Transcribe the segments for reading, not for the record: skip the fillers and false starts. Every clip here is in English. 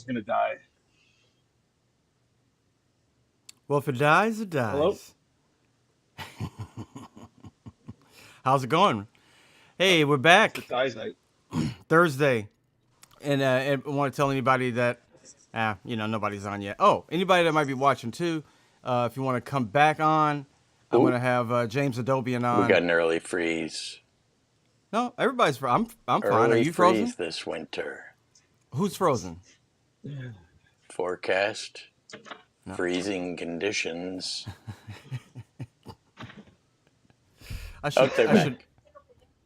gonna die. Well, if it dies, it Hello? dies. How's it going? Hey, we're If it back dies, I. Thursday, and I want to tell anybody that, nobody's on yet. Oh, anybody that might be watching too, if you want to come back on, I'm Ooh, gonna have James Adobian we on. got an early freeze. No, everybody's. I'm fine. Are Early you frozen? freeze this winter. Who's frozen? Forecast No. freezing conditions. I should. They're I back. should.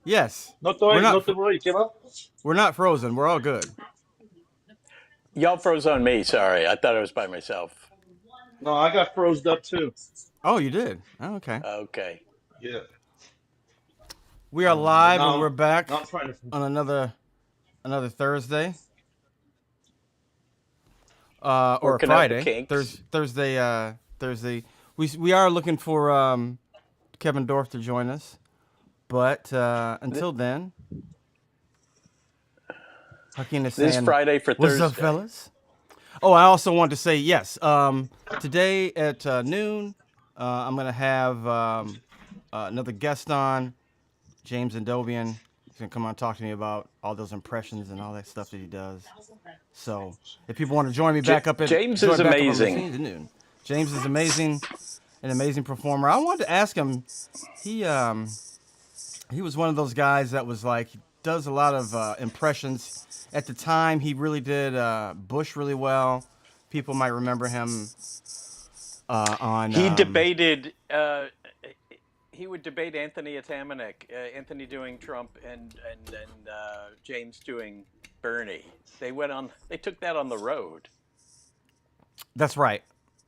Yes. Not We're the not. not the way you came up. We're not frozen. We're all good. Y'all froze on me. Sorry, I thought I was by myself. No, I got froze up too. Oh, you did. Oh, okay. Okay. Yeah. We are But live and we're back now I'm trying to. on another Thursday. Or Working out the Friday. kinks. Thursday. We are looking for Kevin Dorf to join us, but until then, Hakeem is This saying, Friday for "What's Thursday. up, fellas?" Oh, I also want to say yes. Today at noon, I'm gonna have another guest on, James Adobian. He's gonna come on and talk to me about all those impressions and all that stuff that he does. So if people want to join me back up at James is amazing. at noon. James is amazing, an amazing performer. I wanted to ask him. He was one of those guys that was like he does a lot of impressions. At the time, he really did Bush really well. People might remember him on. He debated. He would debate Anthony Atamanuik, Anthony doing Trump and James doing Bernie. They took that on the road. That's right.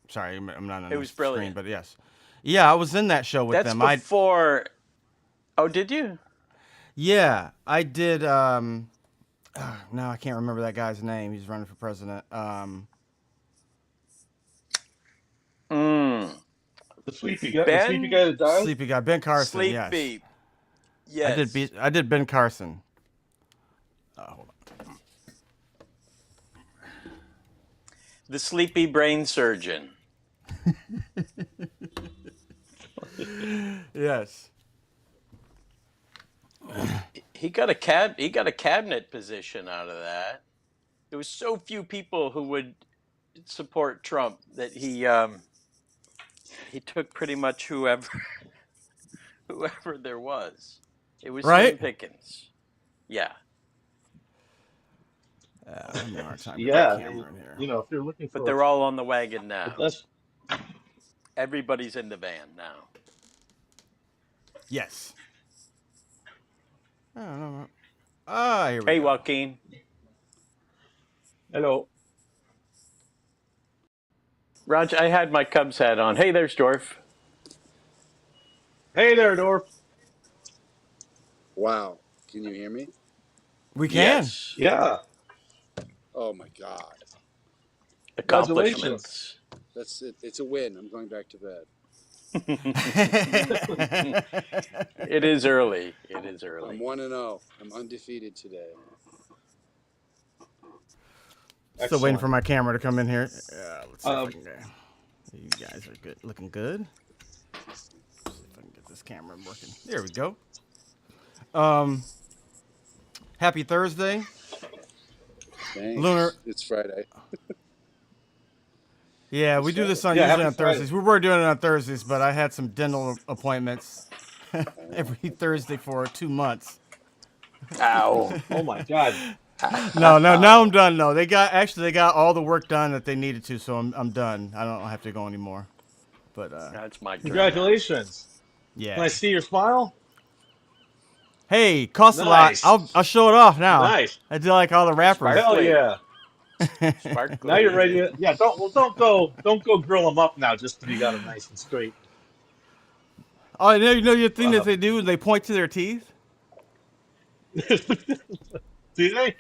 Sorry, I'm not on It the was screen, brilliant. but yes, yeah, I was in that show with That's them. before. Oh, did you? Yeah, I did. No, I can't remember that guy's name. He's running for president. The sleepy guy. The Ben? sleepy guy that died. Sleepy guy, Ben Carson. Yes, Sleepy. Yes. I did Ben Carson. Hold on. The sleepy brain surgeon. Yes. He got a cabinet position out of that. There was so few people who would support Trump that he took pretty much whoever there was. It was Right? Slim Pickens. Yeah. I'm having a hard time with Yeah. the camera in here. You know, if you're looking for. But they're all on the wagon now. That's Everybody's in the van now. Yes. I don't know. Here we Hey, go. Joaquin. hello. Raj, I had my Cubs hat on. Hey, there's Dorf. Hey there, Dorf. Wow. Can you hear me? We can. Yes. Yeah. Oh my God. Accomplishments. That's it. It's a win. I'm going back to bed. It is early. It is I'm early. 1-0. I'm undefeated today. Still waiting for my camera to come in here. Let's see if I Um, can get. You guys are good, looking good. Let's see if I can get this camera working. There we go. Happy Thursday. Thanks. Lunar- It's Friday. Yeah, we do this on Yeah, usually happy on Thursdays. We were doing it on Thursdays, but I had some dental appointments every Thursday for 2 months. Ow. Oh my God. No, now I'm done. No, they got all the work done that they needed to, so I'm done. I don't have to go anymore. But That's my turn. Congratulations. yeah. Can I see your smile? Hey, costs Nice. a lot. I'll show it off now. Nice. I do like all the rappers. Hell yeah. Sparkly. Now you're ready to. Yeah. Don't go grill them up now just to be got them nice and straight. Oh, you know your thing that they do? They point to their teeth. Do they?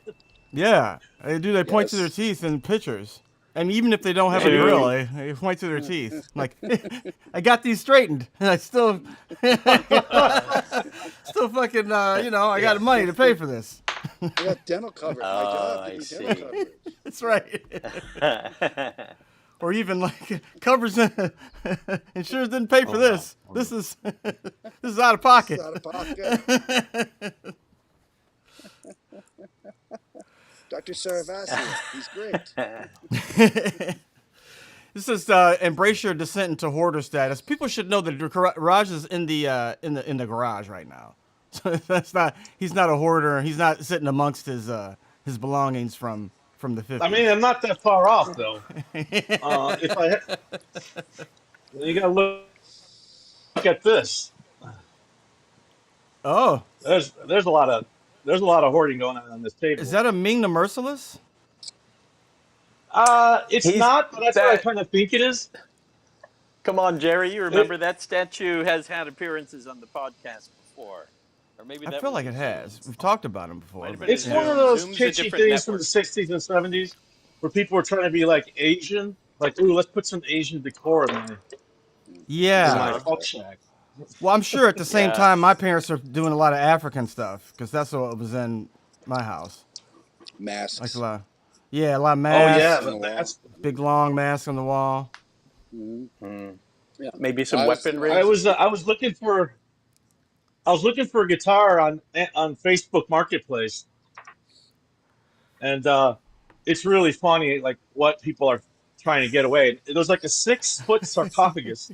Yeah, they do. They point to their Yes. teeth in pictures, and even if they don't have They a do. grill, they point to their teeth. Like, I got these straightened, and I still, still fucking, I got money to pay for this. I got dental coverage. My job I gives me dental see. coverage. That's right. Or even like covers insurance didn't pay for Oh no. this. Oh, This no. is this is out of This is pocket. out of pocket. Dr. Saravasi, he's great. This is embrace your descent into hoarder status. People should know that the garage is in the garage right now. So that's not. He's not a hoarder. He's not sitting amongst his belongings from the I mean, 50s. I'm not that far off though. If I, you gotta look at this. Oh, There's a lot of hoarding going on this is table. that a Ming the Merciless? It's He's not, but that's what I that. kind of think it is. Come on, Jerry. You It, remember that statue has had appearances on the podcast before, or maybe I that feel was like a it Zoom. has. We've talked about him Might before, have but been a it's yeah. one of Zoom. those Zoom's a kitschy different things from the network. 60s and 70s where people were trying to be like Asian. Like, ooh, let's put some Asian decor in Yeah. my Uh-huh. fuck shack. Well, I'm sure at the same Yeah. time my parents are doing a lot of African stuff because that's what was in my house. Like a Masks, lot. Yeah, a lot of Oh masks yeah, masks, on the wall. that's. big long masks on the wall. Hmm. Mm. Yeah. Maybe Well, some I was, weaponry. I was looking for a guitar on Facebook Marketplace, and it's really funny like what people are trying to get away. It was like a 6 foot sarcophagus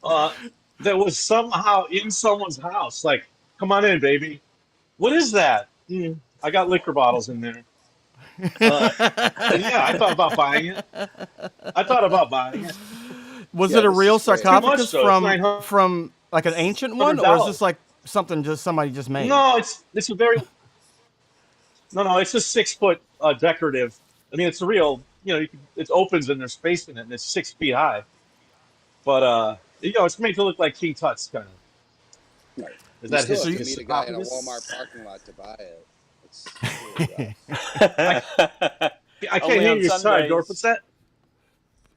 uh, that was somehow in someone's house. Like, come on in, baby. What is that? I got liquor bottles in there. Uh, and yeah, I thought about buying it. I thought about buying it. Was yeah, it a this is real It's great. too much sarcophagus though. It's nine from like an ancient one, hundred or is this dollars. like something just somebody just made? No, it's a very no. It's a 6 foot decorative. I mean, it's a real. It opens and there's space in it, and it's 6 feet high. But it's made to look like King Tut's kind of. Right. Is You that still So have his to you, meet a guy in a sarcophagus? Walmart parking lot to buy it. It's really rough. I I can't Only hear on you. Sorry, Dorf. What's Sundays. that?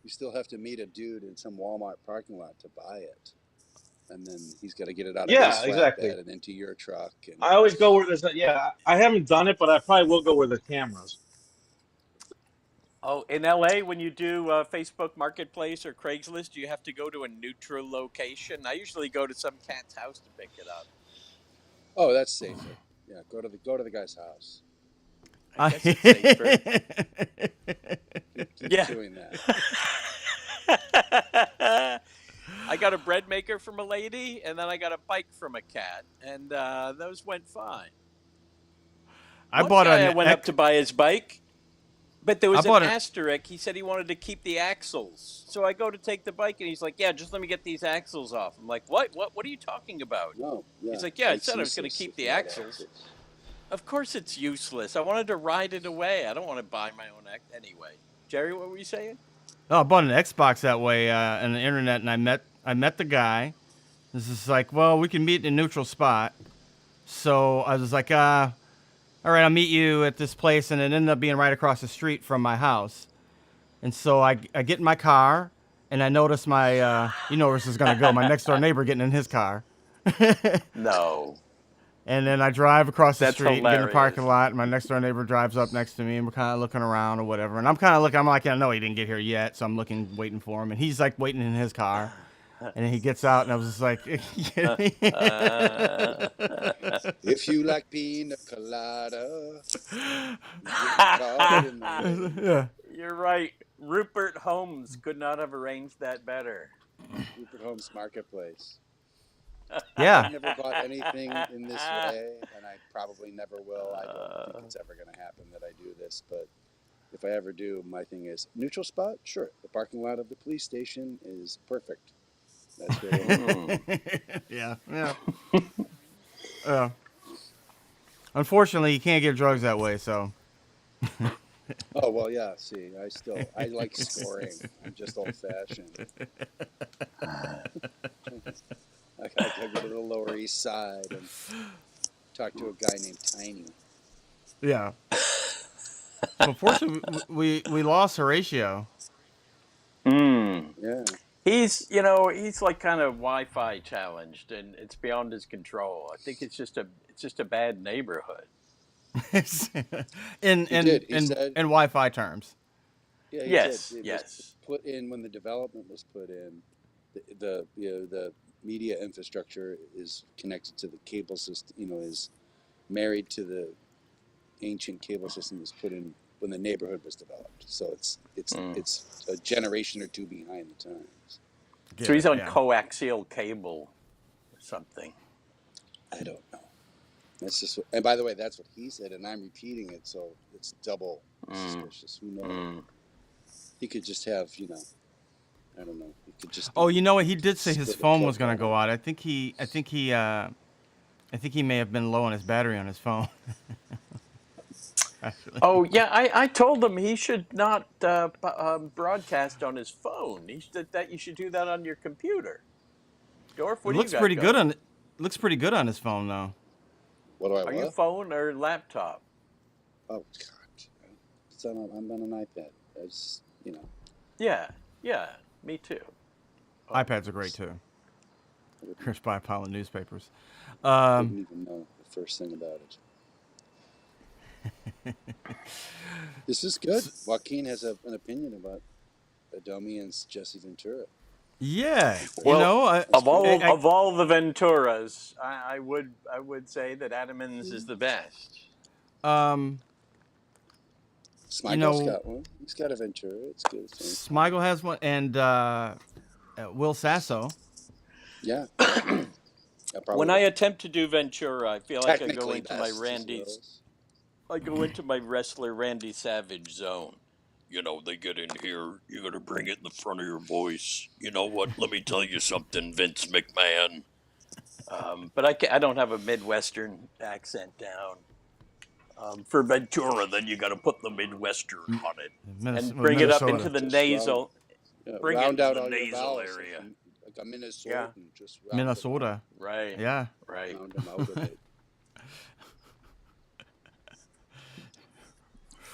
You still have to meet a dude in some Walmart parking lot to buy it. And then he's got to get it out of his Yeah, exactly. flatbed and into your truck. And I always go where there's a, yeah. I haven't done it, but I probably will go where the cameras. Oh, in LA, when you do Facebook Marketplace or Craigslist, you have to go to a neutral location. I usually go to some cat's house to pick it up. oh, that's safer. Yeah, go to the guy's house. I guess it's safer. Keep Yeah. doing that. I got a bread maker from a lady, and then I got a bike from a cat, and those went fine. I One bought guy I an went up to buy his bike, but there I was an bought an asterisk. He said he wanted to keep the axles. So I go to take the bike, and he's like, "Yeah, just let me get these axles off." I'm like, "What? What are you talking about?" No, yeah, He's like, "Yeah, I bike's said I was going to useless keep if you the got axles." axles. Of course, it's useless. I wanted to ride it away. I don't want to buy my own anyway. Jerry, what were you saying? no, I bought an Xbox that way on the internet, and I met the guy. This is like, well, we can meet in a neutral spot. So I was like, all right, I'll meet you at this place, and it ended up being right across the street from my house. And so I get in my car, and I notice you know where this is gonna go. My next door neighbor getting in his car. No, And then I drive across the that's street and get in the parking hilarious. lot. And my next door neighbor drives up next to me, and we're kind of looking around or whatever. And I'm kind of looking. I'm like, I know he didn't get here yet, so I'm looking, waiting for him. And he's like waiting in his car. And then he gets out, and I was just like, If you like pina colada, you get me caught in the rain. yeah. You're right. Rupert Holmes could not have arranged that better. Rupert Holmes Marketplace. Yeah. I've never bought anything in this way, and I probably never will. I don't think it's ever going to happen that I do this, but if I ever do, my thing is neutral spot. Sure, the parking lot of the police station is perfect. That's where we'll Yeah. Yeah. Unfortunately, you can't get drugs that way. So. Oh well, yeah. See, I like scoring. I'm just old fashioned. I gotta go to the Lower East Side and talk to a guy named Tiny. Yeah. Unfortunately, we lost Horatio. Mm. Yeah. He's like kind of Wi-Fi challenged, and it's beyond his control. I think it's just a bad neighborhood. in He did. He in said, Wi-Fi terms. yeah, he did. Yes, It was yes. put in when the development was put in. The media infrastructure is connected to the cable system. Is married to the ancient cable system was put in when the neighborhood was developed. So it's a generation or two behind the times. So Get he's it? on Yeah. coaxial cable or something. I don't know. That's just. And by the way, that's what he said, and I'm repeating it, so it's double suspicious. Who knows? He could just have, I don't know. He could just. Oh, you know what? He did say his split a phone plug was gonna on go it. out. I think he may have been low on his battery on his phone. Actually. Oh yeah, I told him he should not broadcast on his phone. That you should do that on your computer. Dorf, It what do you looks got pretty good going? looks pretty good on his phone though. What do I Are you what? phone or laptop? Oh God, I'm on an iPad. That's Yeah, yeah, me too. iPads are great too. I wouldn't, Here's by a pile of newspapers. wouldn't even know the first thing about it. This is good. Joaquin has an opinion about Adomi and Jesse Ventura. Yeah, Well, That's cool. of all the Venturas, I would say that Adamans is the best. um, Smigel's got one. He's got a Ventura. It's good. Smigel has one, and Will Sasso. Yeah. When I attempt to do Ventura, I feel like I go Technically into my best. Randy's. I go into my wrestler Randy Savage zone. They get in here. You got to bring it in the front of your voice. You know what? Let me tell you something, Vince McMahon. But I don't have a Midwestern accent down. For Ventura, then you got to put the Midwestern on it and bring it up into the nasal. Bring round it out into all the your nasal vowels area. like a Minnesotan. Just Minnesota. Right. Yeah. Right. Round them out a bit.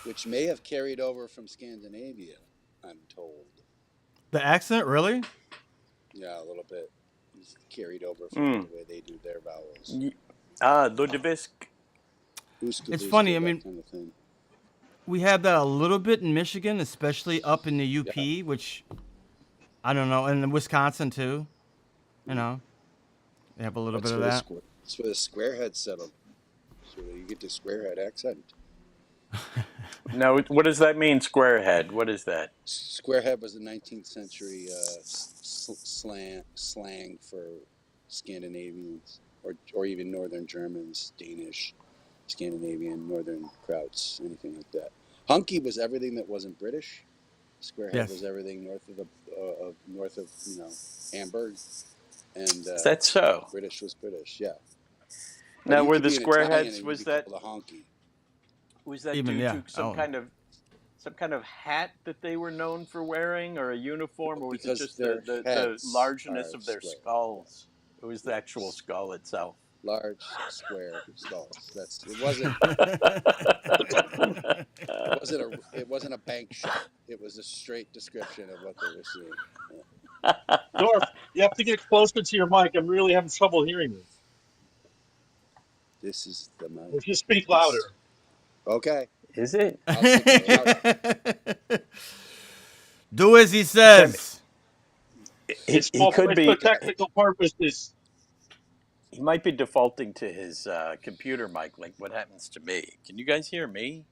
Which may have carried over from Scandinavia, I'm told. The accent, really? Yeah, a little bit. It's carried over from the way they do their vowels. Ludovisk. It's funny. I that mean, kind of thing. we have that a little bit in Michigan, especially up in the UP, which I don't know, and in Wisconsin too. They have a little bit of that. That's where the squarehead settled. So you get the squarehead accent. No, what does that mean, squarehead? What is that? Squarehead was the 19th century slang for Scandinavians or even Northern Germans, Danish, Scandinavian, Northern Krauts, anything like that. Hunky was everything that wasn't British. Squarehead was everything north of Hamburg, and Is that so? British was British, yeah. Now, were the squareheads was that a honky? Was that Even, due yeah. to some kind of hat that they were known for wearing, or a uniform, or was it just the largeness of their skulls? It was the actual skull itself. Large square skulls. It wasn't a bank shot. It was a straight description of what they were seeing. Yeah. Dorf, you have to get closer to your mic. I'm really having trouble hearing you. This is the mic. If you speak louder. Okay. Is it? Do as he says. He could be for technical purposes. He might be defaulting to his computer mic, like what happens to me. Can you guys hear me?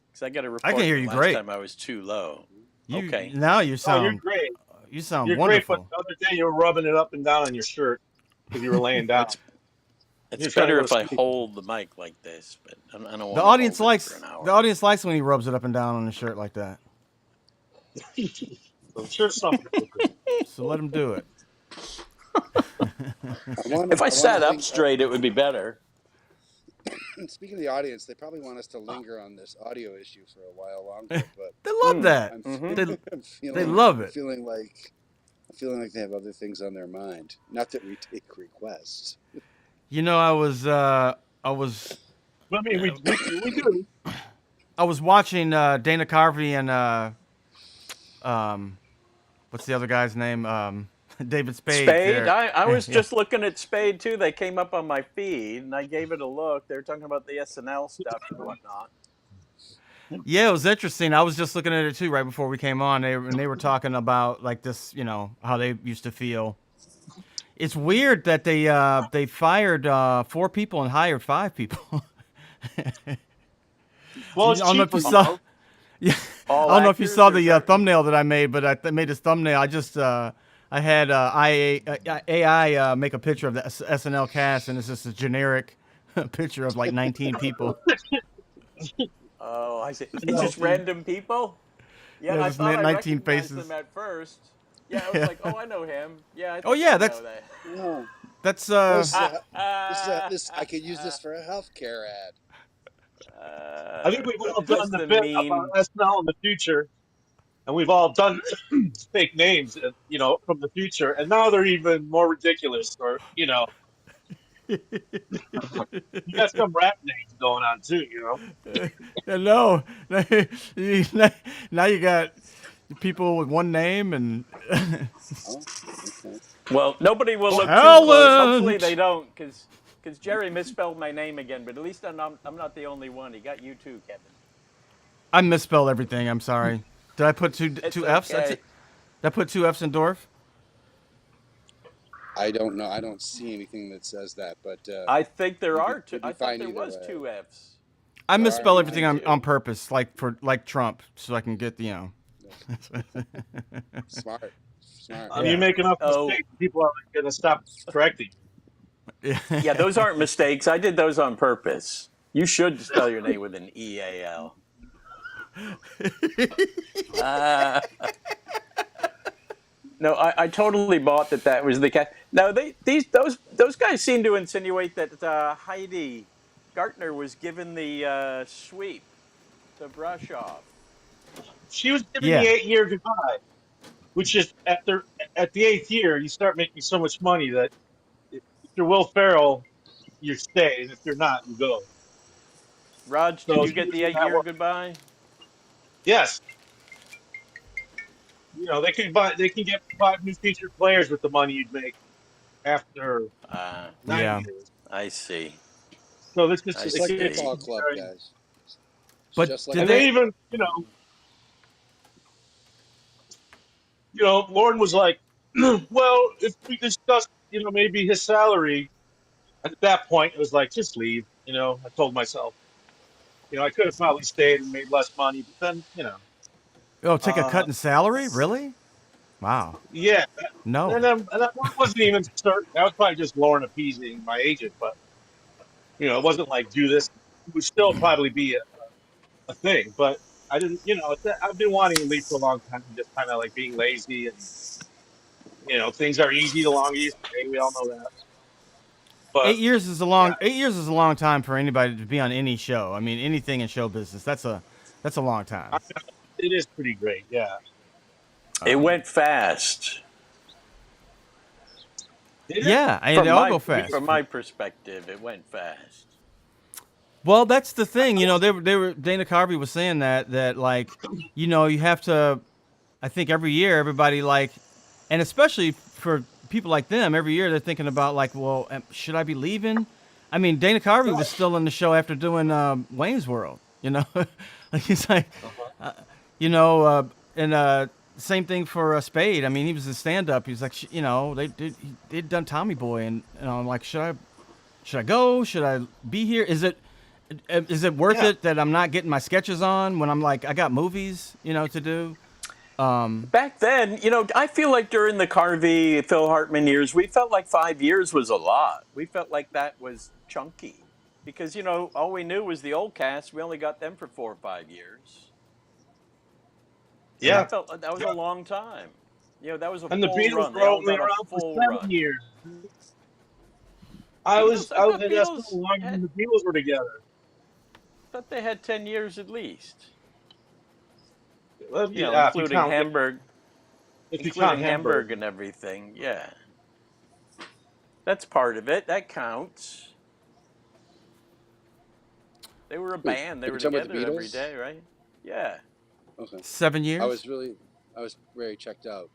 Because I got a report. I can hear you last great. time I was too low. Okay. Now you sound. You're great. You sound You're wonderful. great, but the other day you were rubbing it up and down on your shirt because you were laying down. It's better if I hold the mic like this, but I don't want The to audience hold likes it for an hour. the audience likes when he rubs it up and down on his shirt like that. I'm sure something. So let him do it. If I sat up straight, it would be better. Speaking of the audience, they probably want us to linger on this audio issue for a while longer, but They love that. They love it. I'm feeling like they have other things on their mind. Not that we take requests. I was I mean, we do. I was watching Dana Carvey and what's the other guy's name? David Spade Spade. there. I was Yeah. just looking at Spade too. They came up on my feed, and I gave it a look. They were talking about the SNL stuff and whatnot. Yeah, it was interesting. I was just looking at it too right before we came on. They were talking about like this, how they used to feel. It's weird that they fired 4 people and hired 5 people. Well, I it's don't know if you cheaper, saw. Yeah, I All don't know if you actors saw or the certain. thumbnail that I made, but made this thumbnail. I had AI make a picture of the SNL cast, and it's just a generic picture of like 19 people. Oh, I see. It's just 19, random people. Yeah, yeah, I just thought I 19 recognized them faces. at first. Yeah, I was Yeah. like, oh, I know him. Yeah, I Oh think yeah, I that's know that. No, that's no, uh this. I could use this for a healthcare ad. I think we've all Is this done the the bit about meme? SNL in the future, and we've all done fake names, from the future, and now they're even more ridiculous. Or you got some rap names going on too. no. Now you got people with one name and Oh, okay. Well, nobody will look too close. Hopefully they talent. don't, because Jerry misspelled my name again. But at least I'm not the only one. He got you too, Kevin. I misspelled everything. I'm sorry. Did I put It's two F's? That's okay. it. Did I put 2 F's in Dorf? I don't know. I don't see anything that says that, but I think there you'd are two. you'd be I thought fine there either was way. 2 F's. I There But are. misspell maybe everything it's on two. purpose, like Trump, so I can get Smart, smart. You Yeah. make enough Oh, mistakes, people are going to stop correcting you. yeah, those aren't mistakes. I did those on purpose. You should spell your name with an EAL. Uh, no, I totally bought that was the cat. Now those guys seem to insinuate that Heidi Gartner was given the sweep, the brush off. She was giving the Yeah. 8-year goodbye, which is at the 8th year, you start making so much money that if you're Will Ferrell, you stay, and if you're not, you go. Raj, did So you she get was the in eight that year one. goodbye? Yes, they can get 5 new featured players with the money you'd make after Uh, Yeah. 9 years. I see. So this is I Just it like gets see. football club, very, guys. It's But just like did and a they they? even Lauren was like, well, if we discussed maybe his salary at that point, it was like just leave. I told myself, I could have probably stayed and made less money, but then Oh, take a uh, cut in salary? Really? Wow. yeah. No. And that wasn't even certain. That was probably just Lauren appeasing my agent, but it wasn't like do this. It would still probably be a thing, but I didn't. I've been wanting to leave for a long time, just kind of like being lazy, and things are easy the longer you stay. We all know that, but 8 years is a yeah, long. 8 years is a long time for anybody to be on any show. I mean, anything in show business. That's a long I, time. it is pretty great. Yeah, It Um, went fast did it? yeah, and they from all go my fast. from my perspective. It went fast. Well, that's the I, thing. They were Dana Carvey was saying that like, you have to. I think every year everybody like, and especially for people like them, every year they're thinking about like, well, should I be leaving? I mean, Dana Carvey was right. still in the show after doing Wayne's World. Like he's like, Uh-huh. you know, uh, and same thing for Spade. I mean, he was a stand-up. He was like, they'd done Tommy Boy, and I'm like, should I go? Should I be here? Is it worth Yeah, it that I'm not getting my sketches on when I'm like I got movies, to do? Back then, I feel like during the Carvey, Phil Hartman years, we felt like 5 years was a lot. We felt like that was chunky because, all we knew was the old cast. We only got them for 4 or 5 years. And yeah. that felt like that was a long time. That was a And the full Beatles run. They were all only got a around for full 7 years. run. I I was thought at SNL Beatles longer than had, the Beatles were together. thought they had 10 years at least. Well, yeah, Including Hamburg, if you count including Hamburg. Hamburg and everything. Yeah. That's part of it. That counts. They were a Wait, band. They are you were talking about the together every Beatles? day, right? Yeah. Okay. Seven I years? was really, I was very checked out.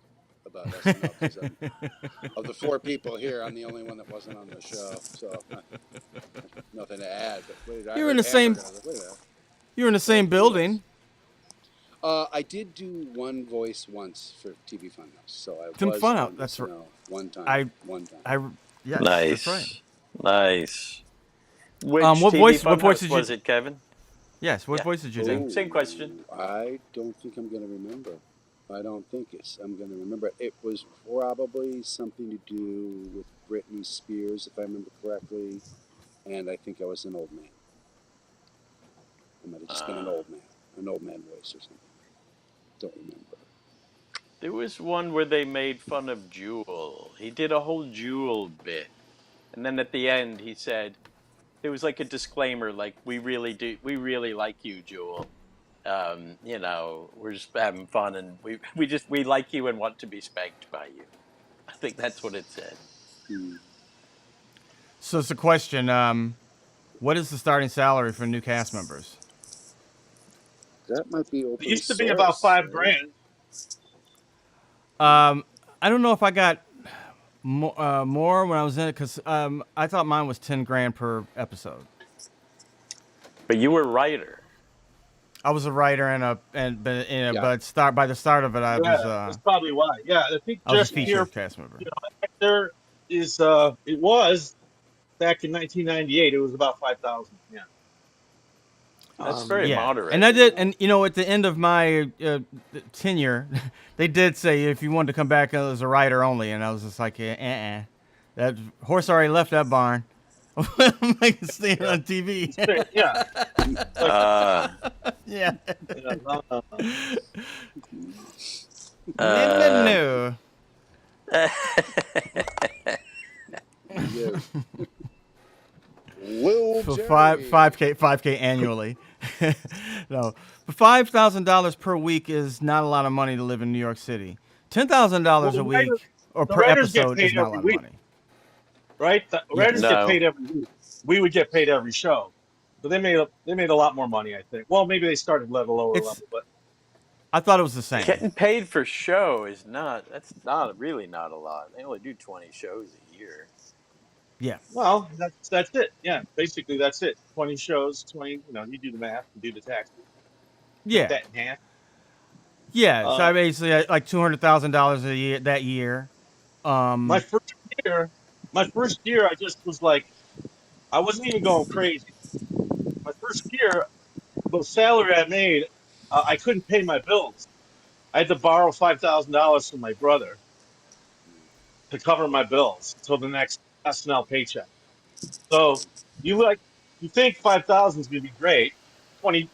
about SNL because of the four people here, I'm the only one that wasn't on the show. So nothing to add. But wait, I You're in heard the same. hamburger. And I was like, wait a minute. You're in the same Who else? building. I did do one voice once for TV Funhouse, so I Tim was Fun on out. That's right. SNL one time. I. One time. I. Yes, that's right. Nice. Which What TV voice? What voice Funhouse did you? was it, Kevin? Yes. What Yeah. voice did you do? Same question. I don't think I'm going to remember. I don't think I'm going to remember. It was probably something to do with Britney Spears, if I remember correctly, and I think I was an old man. I might have just been an old man voice or something. Don't remember. There was one where they made fun of Jewel. He did a whole Jewel bit. And then at the end he said, there was like a disclaimer, like, we really like you, Jewel. We're just having fun and we like you and want to be spanked by you. I think that's what it said. So it's a question. What is the starting salary for new cast members? That might be It open used to be about source. Right? $5,000. I don't know if I got more when I was in it because I thought mine was 10 grand per episode. But you were a writer. I was a writer but by the start of it, I Yeah, that's probably why. Yeah, I think was a just here, featured cast member. there is it was back in 1998. It was about 5,000. Yeah. That's very Yeah, moderate. and I did, and at the end of my tenure, they did say if you wanted to come back as a writer only, and I was just like, that horse already left that barn. I'm like seeing it on TV. Yeah. Yeah. Uh, No. Yeah. Lil For Jerry. 5K annually. No, but $5,000 per week is not a lot of money to live in New York City. $10,000 a week or the per writers get episode paid is not a every lot of week. money. Right? The Yes. writers get No. paid every week. We would get paid every show. So they made a lot more money, I think. Well, maybe they started at a lower It's- level, but I thought it was the same. Getting paid for show that's really not a lot. They only do 20 shows a year. Yeah. well, that's it. Yeah, basically that's it. 20 shows, 20. You do the math, you do the taxes, cut Yeah. that in half. Yeah. So I Uh, basically had like $200,000 a year that year. my first year, I just was like, I wasn't even going crazy. My first year, the salary I made, I couldn't pay my bills. I had to borrow $5,000 from my brother to cover my bills until the next SNL paycheck. So you think 5,000 is gonna be great, 20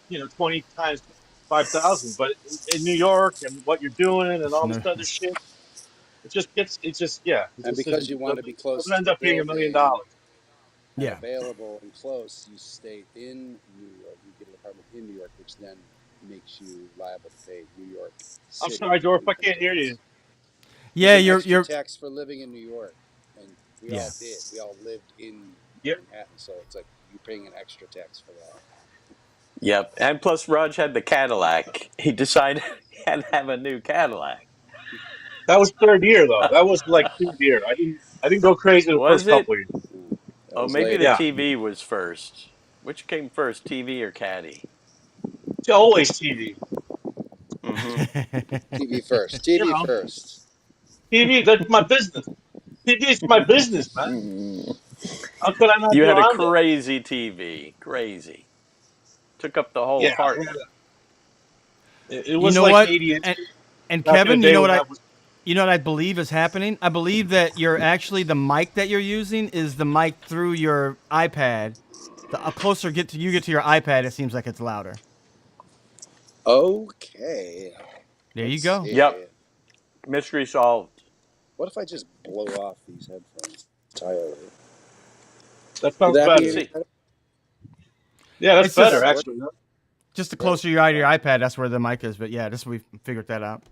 times 5,000, but in New York and what you're doing and It's all this no- other shit, it And just because isn't, you want to be close doesn't to end the up being $1 million. building and Yeah. available and close, you stay in New York. You get an apartment in New York, which then makes you liable to pay New York I'm City. sorry, Dorf, I can't hear you. Yeah, There's an extra you're tax for living in New York, and we Yeah. all did. We all lived in Yep. Manhattan, so it's like you're paying an extra tax for that. Yep. And plus Raj had the Cadillac. He decided he had to have a new Cadillac. That was third year though. That was like third year. I didn't go crazy the Was first it? couple years. That Oh, was maybe later. the Yeah, TV was first. Which came first, TV or Caddy? it's always TV. Mm-hmm. TV first. You TV know, first. TV. That's my business. TV is my business, man. How could I not You be had a around it? crazy TV. Crazy. Took up the whole Yeah, apartment. it you was know like what? 80 inches And back in the Kevin, day when that was. you know what I believe is happening? I believe that the mic that you're using is the mic through your iPad. The closer you get to your iPad, it seems like it's louder. Okay. There you Let's go. see. Yep. Mystery solved. What if I just blow off these headphones entirely? That Would sounds that better. be any See. better? Yeah, that's It's just- better actually. Huh? Just the closer you are to your iPad, that's where the mic is. But yeah, we figured that out.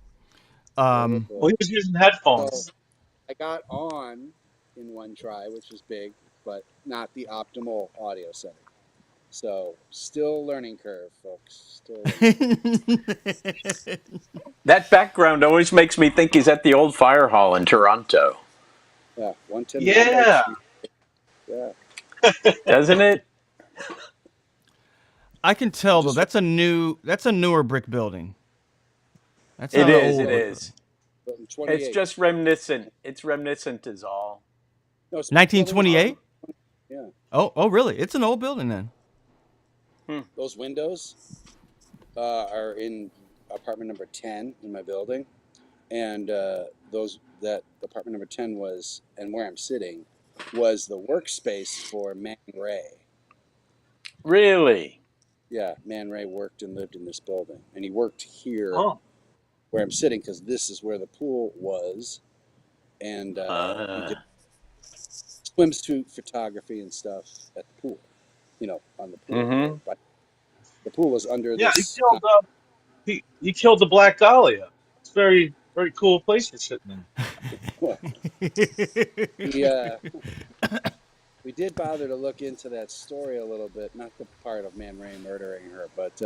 Well, he was using headphones. So I got on in one try, which was big, but not the optimal audio setting. So still learning curve, folks. Still learning curve. That background always makes me think he's at the old fire hall in Toronto, Yeah, 110 Lombard Yeah. Street. Yeah, doesn't it? I can tell though. just That's a newer brick building. That's It not an is. old It brick is. building. building It's 28. just reminiscent. It's reminiscent, is all. No, it's building 1928. 28. Yeah, Oh, really? It's an old building then. those windows are in apartment number 10 in my building, and that apartment number 10 was, and where I'm sitting, was the workspace for Man Ray. Really? Yeah, Man Ray worked and lived in this building, and he worked here Oh. where I'm sitting because this is where the pool was, and he did Uh, swimsuit photography and stuff at the pool, on the pool. mm-hmm. But the pool was under Yeah, he this. killed he killed the Black Dahlia. It's very very cool place you're sitting in. He, we did bother to look into that story a little bit, not the part of Man Ray murdering her, but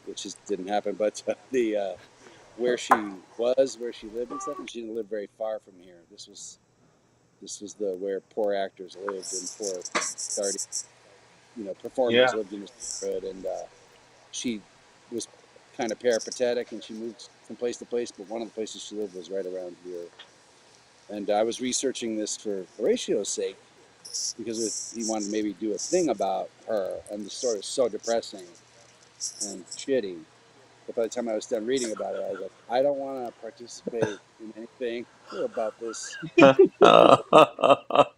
which just didn't happen, but the where she was, where she lived and stuff, and she didn't live very far from here. This was the where poor actors lived and poor starting, performers Yeah. lived in this neighborhood, and she was kind of peripatetic, and she moved from place to place, but one of the places she lived was right around here. And I was researching this for Horatio's sake because he wanted to maybe do a thing about her, and the story was so depressing and shitty. But by the time I was done reading about it, I was like, I don't want to participate in anything about this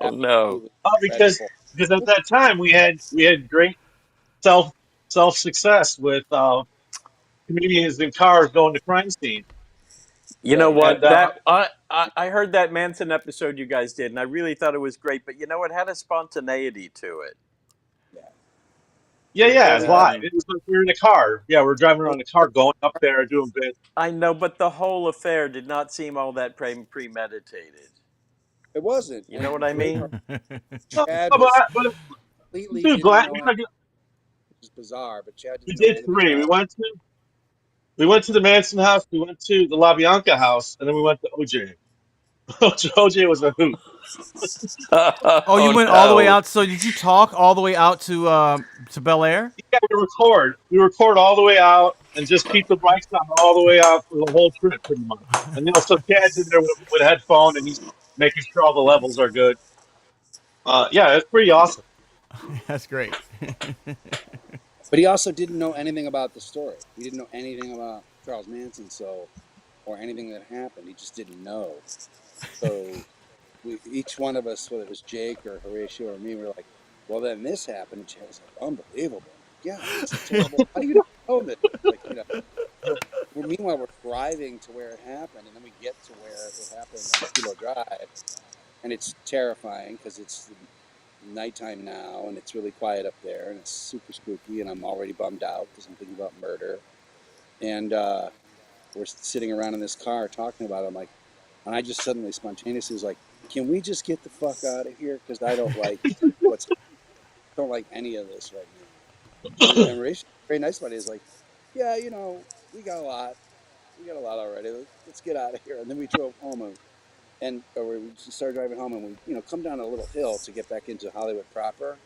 Oh no. absolutely Oh, dreadful. because at that time we had great self self success with comedians in cars going to crime scene. You know Right. And what? I heard that Manson episode you guys did, and I really thought it was great. But it had a spontaneity to it. Yeah. yeah, It was yeah, it's very. live. It was like we were in a car. Yeah, we're driving It around the car, going up there, doing bits. I know, but the whole affair did not seem all that premeditated. wasn't. You know And what I believe me, mean? No, Chad no, was but completely dude, didn't glad know we anything, gotta which is bizarre, but Chad we didn't know did anything three. about We went to the Manson house. We went to the LaBianca house, and then we went to OJ. OJ was a hoot. Oh, you Oh went all the way no. out. So did you talk all the way out to Bel Air? Yeah, we record. We record all the way out and just keep the mics on all the way out for the whole trip, pretty much. And so Chad's in there with a headphone, and he's making sure all the levels are good. Yeah, it's pretty awesome. That's great. But he also didn't know anything about the story. He didn't know anything about Charles Manson, or anything that happened. He just didn't know. So each one of us, whether it was Jake or Horatio or me, were like, "Well, then this happened." And Chad was like, "Unbelievable! Yeah, it's a terrible. How do you not know this?" Meanwhile, we're driving to where it happened, and then we get to where it happened on Kilo Drive, and it's terrifying because it's nighttime now, and it's really quiet up there, and it's super spooky, and I'm already bummed out because I'm thinking about murder, and we're sitting around in this car talking about it. I'm like, and I just suddenly spontaneously was like, "Can we just get the fuck out of here? Because I don't like don't like any of this right now." And Rachel, very nice about it, is like, "Yeah, we got a lot. We got a lot already. Let's get out of here." And then we drove home, or we just started driving home, and we come down a little hill to get back into Hollywood proper,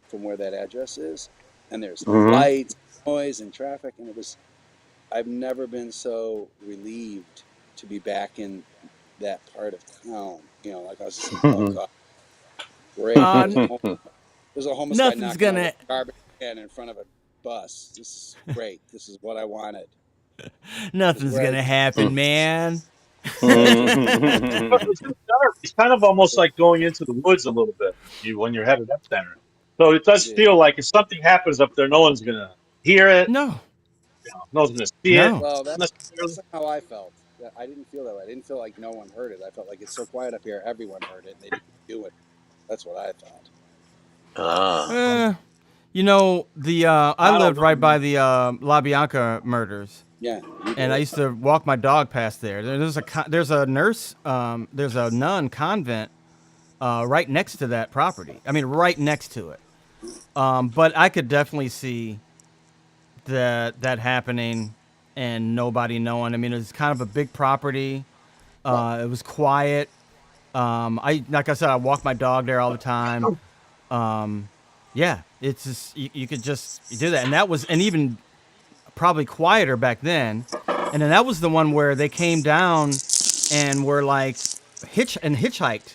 from where that address is, and there's Hmm. lights, noise, and traffic, and I've never been so relieved to be back in that part of town. Like I was just like, "Oh God, great!" Uh, There's a homeless guy nothing's knocking over gonna a garbage can in front of a bus. This is great. This is what I wanted. This is nothing's where gonna happen, man. But it's just dark. It's kind of almost like going into the woods a little bit when you're headed up there. So it it does is. feel like if something happens up there, no one's gonna hear it. No, No one's gonna see it no. Well, that's necessarily. not how I felt. I didn't feel that way. I didn't feel like no one heard it. I felt like it's so quiet up here, everyone heard it, and they didn't do it. That's what I thought. Ah. Uh, I I don't lived know. right by the La Bianca murders, Yeah, you and I did. used to walk my dog past there. There's a nurse, there's a nun convent right next to that property. I mean, right next to it. But I could definitely see that happening and nobody knowing. I mean, it was kind of a big property. Right. It was quiet. I like I said, I walk my dog there all the time. Yeah, it's just you could just do that, and that was and even probably quieter back then. And then that was the one where they came down and were like hitchhiked.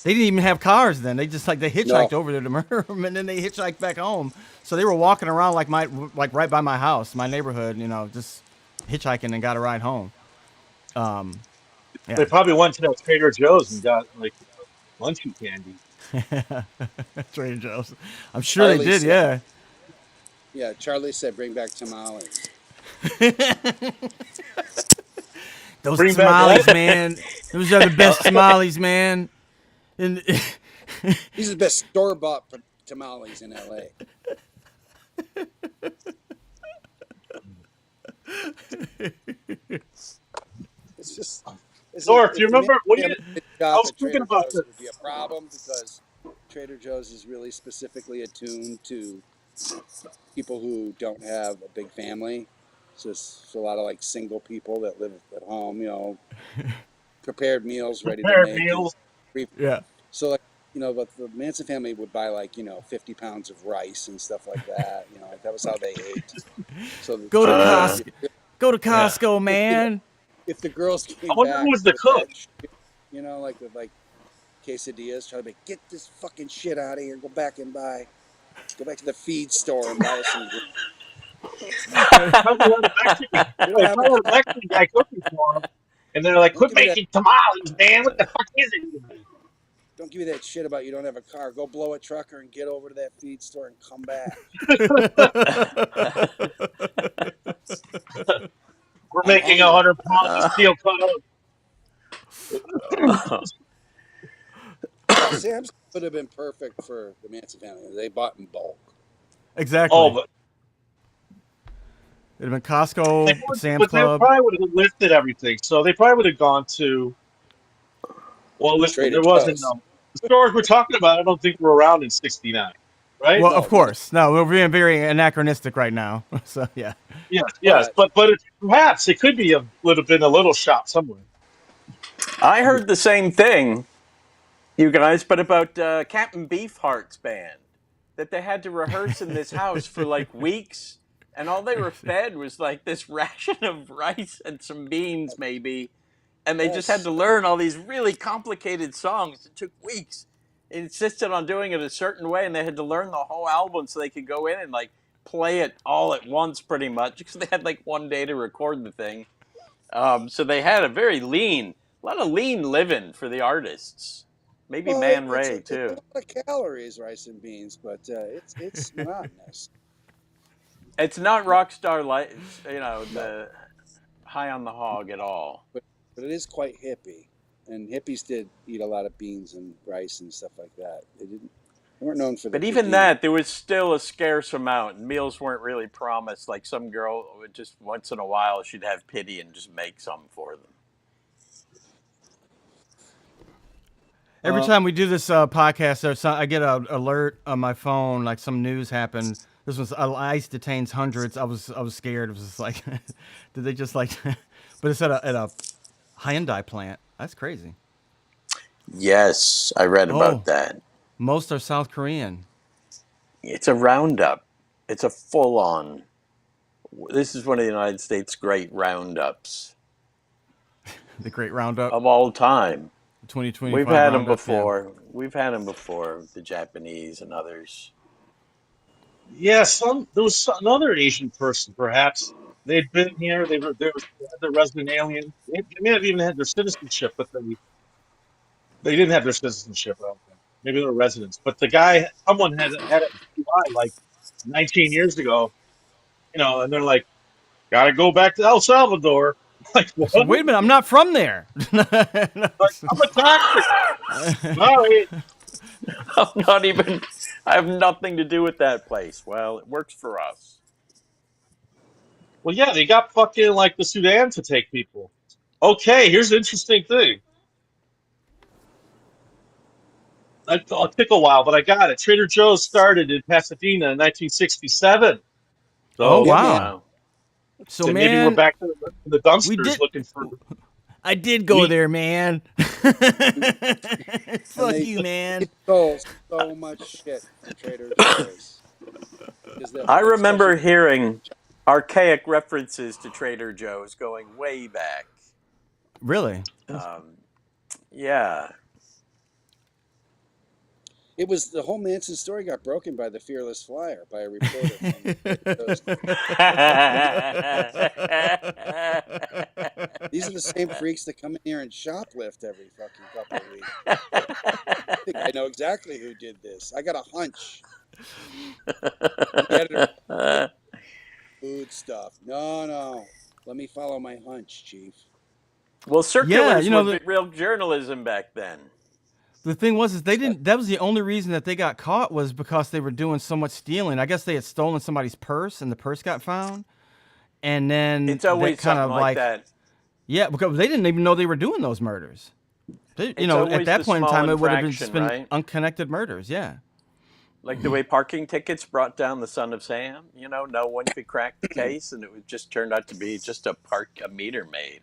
They didn't even have cars then. They just like they hitchhiked No. over there to murder them, and then they hitchhiked back home. So they were walking around like right by my house, my neighborhood, just hitchhiking and got a ride home. They Yeah, probably went to that Trader Joe's and got like lunchy candy. Trader Joe's. I'm sure they Charlie did. said, Yeah, yeah, Charlie said, bring back tamales. those Bring back what? tamales, man. Those are the best tamales, man. And These are the best store-bought tamales in LA. It's just, it's like Dorf, do you if the remember? What do family you? did I shop was at thinking Trader about Joe's, this. it would be a problem because Trader Joe's is really specifically attuned to people who don't have a big family. So it's a lot of like single people that live at home, prepared meals ready to Prepared make and meals. yeah, so like but the Manson family would buy like 50 pounds of rice and stuff like that. Like that was how they ate. So go to so Uh, Costco. Go to Yeah. Costco, if man. if the girls I came wonder who back was the with cook. that shit, like with like quesadillas, trying to be get this fucking shit out of here. Go back to the feed store and buy us some. They probably had a Mexican. You don't They have a probably had a car. Mexican guy cooking for them, and they're like, Don't "Quit give me that. making tamales, man! What the fuck is it?" Don't give me that shit about you don't have a car. Go blow a trucker and get over to that feed store and come back. We're I'm making hungry. 100 pounds of steel cut. Yeah, Sam's would have been perfect for the Manson family. They bought in bulk. Oh, Exactly. but It'd have been Costco, Sam's but they Club. probably would have lifted everything. So they probably would have gone to. Well, listen, Trader there wasn't Joe's. the stores we're talking about. I don't think were around in '69, right? Well, of No, no. course. No, we're being very anachronistic right now. So yeah. Yes, yes, But but perhaps it could be a little been a little shop somewhere. I heard the same thing, you guys, but about Captain Beefheart's band that they had to rehearse in this house for like weeks, and all they were fed was like this ration of rice and some beans, maybe, and they just had yes. to learn all these really complicated songs. It took weeks. It insisted on doing it a certain way, and they had to learn the whole album so they could go in and like play it all at once, pretty much, because they had like one day to record the thing. So they had a lot of lean living for the artists. Maybe Well, Man it's Ray it's a too. lot of calories, rice and beans, but it's monotonous. It's not Uh, rock star like no, the high on the hog at all. but it is quite hippie, and hippies did eat a lot of beans and rice and stuff like that. They weren't known for the But even cuisine. that, there was still a scarce amount. Meals weren't really promised. Like some girl would just once in a while she'd have pity and just make some for them. Every Uh, time we do this podcast, I get an alert on my phone, like some news happened. This was ICE detains hundreds. I was scared. It was just like, did they just like? But it's at a Hyundai plant. That's crazy. Yes, I read Oh, about that. most are South Korean. It's a roundup. It's a full on. This is one of the United States' great roundups The Great Roundup, of all time. We've 2025 had them Roundup. Yeah. before. We've had them before, the Japanese and others. yeah, there was another Asian person, perhaps. They'd been here. They had their resident alien. They may have even had their citizenship, but they didn't have their citizenship. I don't think. Maybe they were residents. But someone had a DUI like 19 years ago. And they're like, "Gotta go back to El Salvador." Like what? So wait a minute, I'm not from there. Like I'm a doctor. All right. I'm not even. I have nothing to do with that place. Well, it works for us. Well, yeah, they got fucking like the Sudan to take people. Okay, here's the interesting thing. It'll take a while, but I got it. Trader Joe's started in Pasadena in 1967. Oh So Yeah, Oh man. wow. wow. So maybe we're man, back to the we dumpsters did. looking for I did go wheat. there, man. And Fuck you, they man. stole so much shit from Trader Joe's because I especially remember hearing archaic references to Trader Joe's going way back. Really? Um, yeah. it was the whole Manson story got broken by the Fearless Flyer by a reporter from Trader Joe's. These are the same freaks that come in here and shoplift every fucking couple of weeks. I think I know exactly who did this. I got a hunch. And the editor, "Hey, food stuff. No, no. Let me follow my hunch, Chief. Well, Yeah, circulars were real journalism back then. the thing was is they Especially didn't. That was the only reason that they got caught was because they were doing so much stealing. I guess they had stolen somebody's purse and the purse got found, and then It's that always kind something of like like that. yeah, because they didn't even know they were doing those murders. They, It's at always that the point in small time, it would have been just infraction, been right? unconnected murders. Yeah. Like the way parking tickets brought down the son of Sam. No one could crack the case, and it would just turned out to be just a meter maid.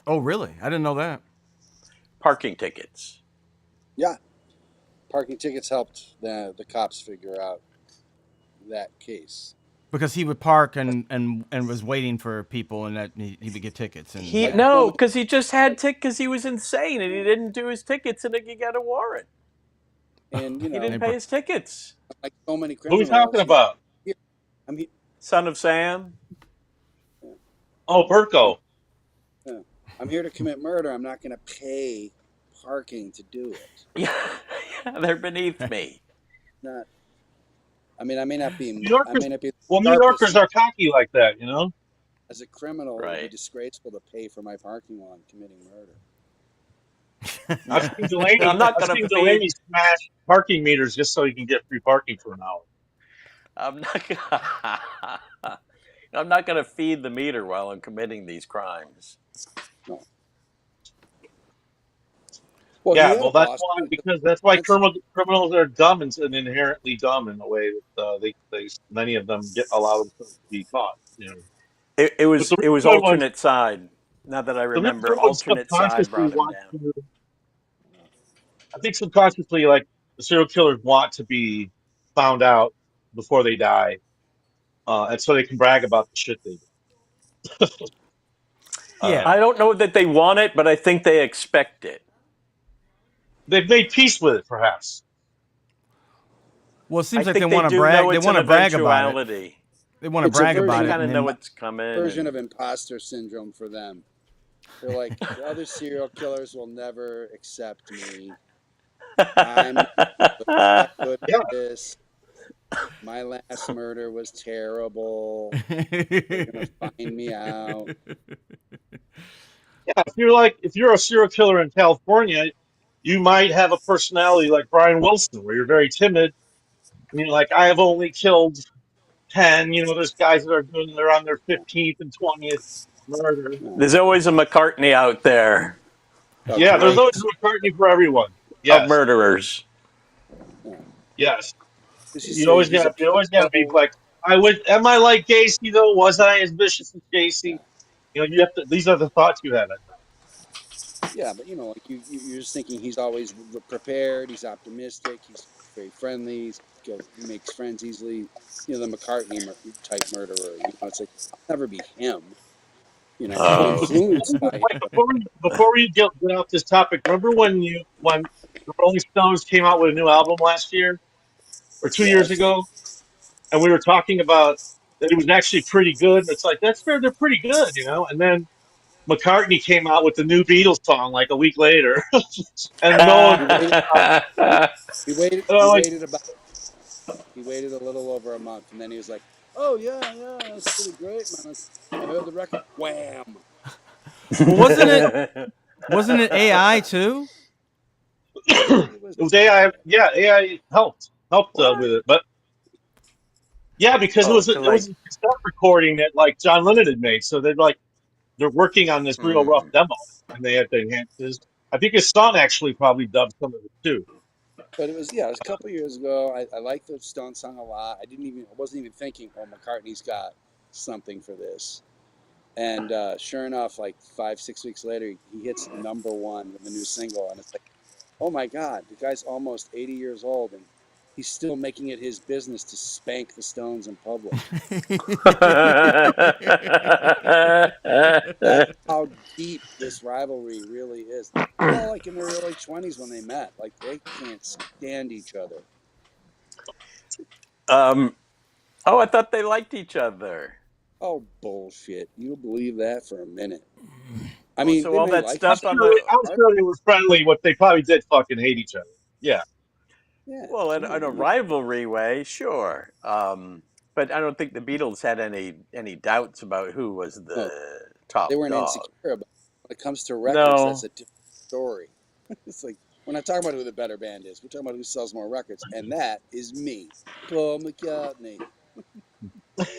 Oh, really? I didn't know that. Parking tickets. yeah, parking tickets helped the cops figure out that case. Because he would park and was waiting for people, and that he would get tickets, and He Like yeah. no, criminals, because he just had like because he was insane and he didn't do his tickets and he got a warrant. and He didn't They pay br- his tickets. like so many Who are we talking criminals, about? here. I'm here. Son of Sam. Oh, I'm, Burko. I'm here to commit murder. I'm not going to pay parking to do it. Yeah, yeah, they're beneath me. Not. I mean, I may not New be. I Yorkers. may not be the Well, New sharpest Yorkers are cocky like that, you know. as a criminal. It would be Right. disgraceful to pay for my parking while I'm committing murder. I've Yeah. seen I'm Delaney. not I've gonna seen feed. Delaney smash parking meters just so he can get free parking for an hour. I'm not. I'm not gonna feed the meter while I'm committing these crimes. No. Well, he Yeah, had a well, that's boss why too. because that's why Manson. criminals are dumb and inherently dumb in the way that they many of them get allow themselves to be caught. You know, It, it but was the it was real good ones, alternate side. Now that I the real remember, good ones alternate side subconsciously brought him want down. to. I think subconsciously, like the serial killers want to be found out before they die, and so they can brag about the shit they do. Yeah. I don't know that they want it, but I think they expect it. They've made peace with it, perhaps. Well, it I seems like they think they want to do know brag. They it's want an to brag about it. eventuality. They want to It's a brag They about version it, kind and of know then it's coming. version And of imposter syndrome for them. They're like, the other serial killers will never accept me. I'm not good Yeah, at this. My last murder was terrible. They're gonna find me out. yeah. If you're a serial killer in California, you might have a personality like Brian Wilson, where you're very timid. And you're like, I have only killed 10. You know, there's guys that are doing they're on their Yeah, 15th and 20th murder. yeah. there's always a McCartney out there A Yeah, there's great, always a McCartney for everyone. of Yes, murderers. yeah. yes. As you say, he's a You always gotta be peaceful. like, I would. Am I like Gacy though? Was I as vicious as Yeah, Gacy? You know, you have to. These are the thoughts you have. yeah, but like you're just thinking he's always prepared. He's optimistic. He's very friendly. He makes friends easily. The McCartney type murderer. It's like never be him. I'm Oh, influenced by him, Wait, but before we get off this topic, remember when the Rolling Stones came out with a new album last year or 2 years yes, ago, and we were talking about that it was actually pretty good. And it's like that's fair, they're pretty good, you know. And then McCartney came out with the new Beatles song like a week later, and no one. he waited. He waited. And He I'm like, waited about. He waited a little over a month, and then he was like, "Oh yeah, yeah, that's pretty great, man. I heard the record. Wham! well, wasn't it AI too? It was it was AI. Yeah, AI helped what? with it, but yeah, because Oh, it to was like. a cassette recording that like John Lennon had made, so they're working on this real rough Hmm. demo, and they had to enhance his. I think his son actually probably dubbed some of it too. But it was a couple years ago. I liked the Stone song a lot. I wasn't even thinking, oh, McCartney's got something for this. And sure enough, like 5, 6 weeks later, he hits #1 with a new single, and it's like, oh my God, the guy's almost 80 years old, and he's still making it his business to spank the Stones in public. That's how deep this rivalry really is. They're all like in their early 20s when they met. Like they can't stand each other. Oh, I thought they liked each other. Oh, bullshit. You believe that for a minute. I Oh, mean, so they all may that like stuff each on other. the I'm sure they were friendly. What they probably did fucking hate each other. Yeah. Yeah. well, in a rivalry way, sure. But I don't think the Beatles had any doubts about who was No, the they top weren't dog. insecure about it. When it comes to records, that's No. a different story. It's like, we're not talking about who the better band is. We're talking about who sells more records. And that is me, Paul McCartney.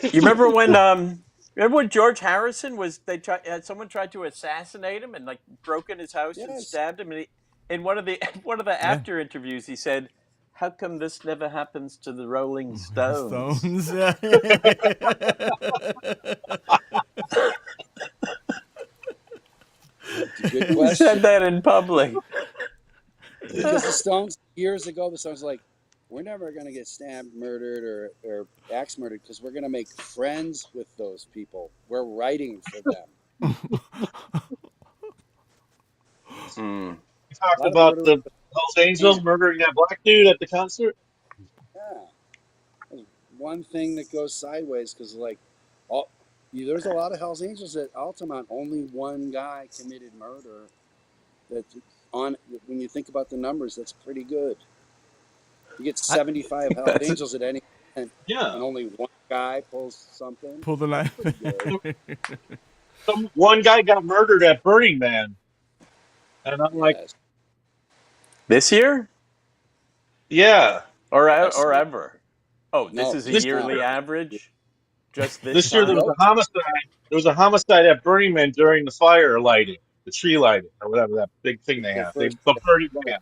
You remember when George Harrison was someone tried to assassinate him and like broke in his house and Yes. stabbed him, and in one of the one of the Yeah. after interviews he said, "How come this never happens to the Rolling Stones?" Stones. It's a good He said question. that in public. Because the Stones, years ago, the Stones were like, we're never going to get stabbed, murdered, or axe murdered because we're going to make friends with those people. We're writing for them. Hmm. You A talked lot of about murderers the Hells Angels can. murdering that black dude at the concert. Yeah. There's one thing that goes sideways because, like, all, there's a lot of Hells Angels at Altamont. Only one guy committed murder. That on when you think about the numbers, that's pretty good. You get I 75 think Hells that's it. Angels at any event, Yeah. and only one guy pulls something. pull the That's knife. pretty good. One guy got murdered at Burning Man, and I'm like, Yes. This year yeah, or Yes. ever. Oh, this No, is a this just now. yearly average. Just this this year there was time. a Nope. homicide. There was a homicide at Burning Man during the fire lighting, the tree lighting, or whatever that big thing they The have. first, The Burning Man.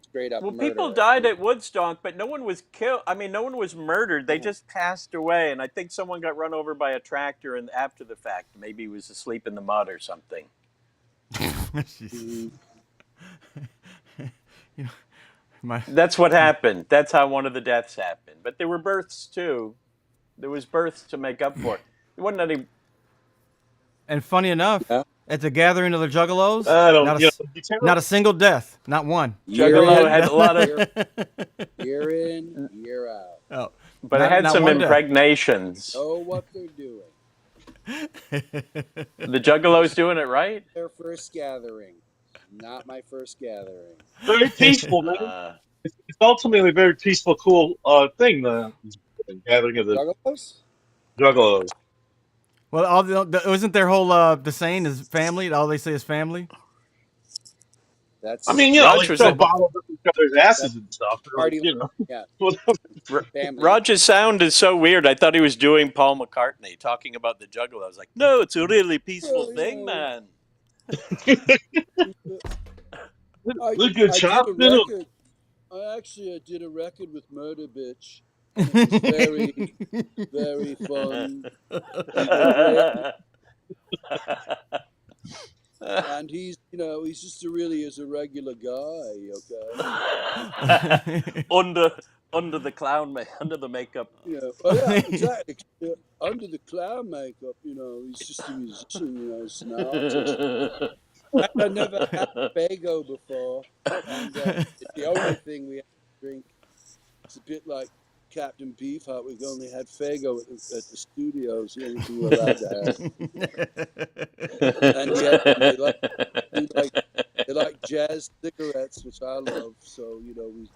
straight up Well, people murder. died at Woodstock, but no one was killed. I mean, no one was murdered. They No. just passed away, and I think someone got run over by a tractor, and after the fact, maybe he was asleep in the mud or something. Jesus. Mm, You know, my That's what happened. That's how one of the deaths happened. But there were births too. There was births to make up for it. It wasn't any. and funny enough, yeah. at the gathering of the Juggalos, I don't, not a you s- know, be terrible. not a single death, not one. Year Juggalo in, had a lot of, year in, year out. Oh, but it had not some one death. impregnations. Know what they're doing. The Juggalo's doing it right. Their first gathering. Not my first gathering. Very peaceful, man. Uh, It's ultimately a very peaceful, cool thing. The gathering of the Juggalos? Juggalos. Well, isn't their whole the saying is family? All they say is family. I That's mean, you know, they Raj was throw a, bottles at each other's that's asses and stuff. They're like, party. you know, Yeah, R- family. sound is so weird. I thought he was doing Paul McCartney talking about the Juggalo. I was like, no, it's a really peaceful Well, thing, man. look good I did chop, a you know. record. I did a record with Murder Bitch, and it was very, very fun. We were great. And he's just he's a regular guy, okay? under the under the makeup. Oh yeah, exactly. Under the clown makeup, he's just a musician, he's an artist. And I never had Fago before, and it's the only thing we have to drink. It's a bit like Captain Beefheart. We've only had Fago at the studios, the only thing we're allowed to have. And yet they like jazz cigarettes, which I love. So we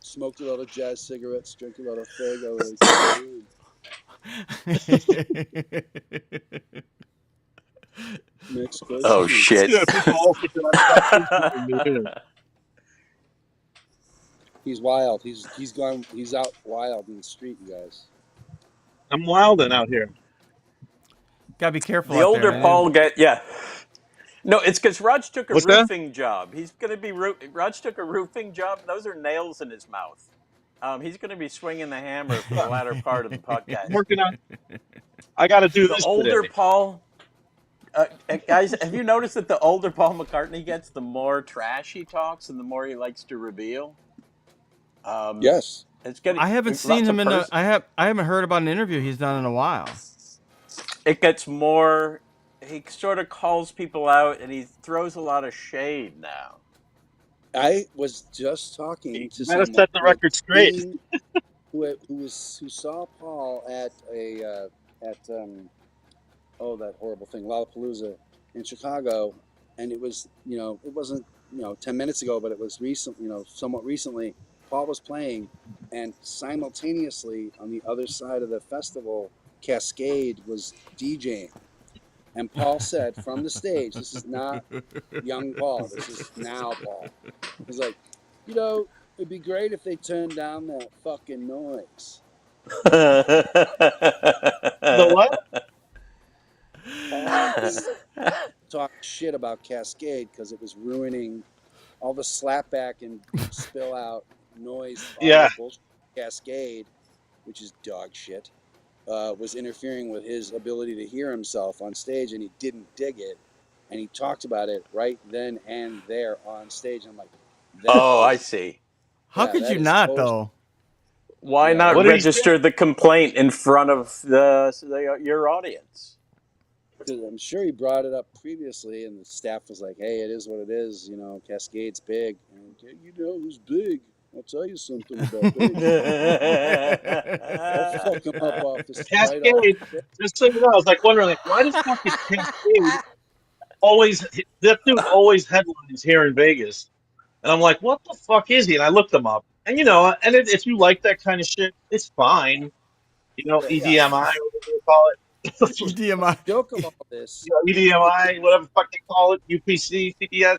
smoked a lot of jazz cigarettes, drank a lot of Fago. Next question. Oh shit! Yeah, people all think that I'm not thinking. He's wild. He's gone. He's out wild in the street, you guys. I'm wilding out here. Gotta be careful The out there, older man. Paul No, it's because Raj took a What's that? roofing job. He's going to be Raj took a roofing job. Those are nails in his mouth. He's going to be swinging the hammer for the latter part of the I'm podcast. working on. I got to do The this older today. Paul, guys, have you noticed that the older Paul McCartney gets, the more trash he talks and the more he likes to reveal? Yes. It's getting I haven't seen lots him of in a. I haven't heard about an interview he's done in a while. It gets more. He sort of calls people out and he throws a lot of shade now. I was just talking You to got to someone set the record straight. who saw Paul at that horrible thing, Lollapalooza in Chicago, and it was, it wasn't, 10 minutes ago, but it was recent, somewhat recently. Paul was playing, and simultaneously on the other side of the festival, Cascade was DJing, and Paul said from the stage, "This is not young Paul. This is now Paul." He's like, it'd be great if they turned down that fucking noise. The what? Paul was talking shit about Cascade because it was ruining all the slapback and spill out noise audio Yeah. bullshit. Cascade, which is dog shit, was interfering with his ability to hear himself on stage, and he didn't dig it. And he talked about it right then and there on stage. I'm like, that Oh, I is, see. How yeah, could that you is not post. though? Why Yeah, not What that did he is. say? register the complaint in front of your audience? I'm sure he brought it up previously, and the staff was like, "Hey, it is what it is. Cascade's big, and you know who's big. I'll tell you something about big. I'll fuck him up off this right off Cascade. the Just so you know, I was like wondering, like, why the fuck is Cascade always? That dude always headlines here in Vegas, and I'm like, what the fuck is he? And I looked him up, and if you like that kind of shit, it's fine. Yeah, EDMI, whatever they call it. EDMI. joke of all this is EDMI, whatever the fuck they call it, UPC, CPS.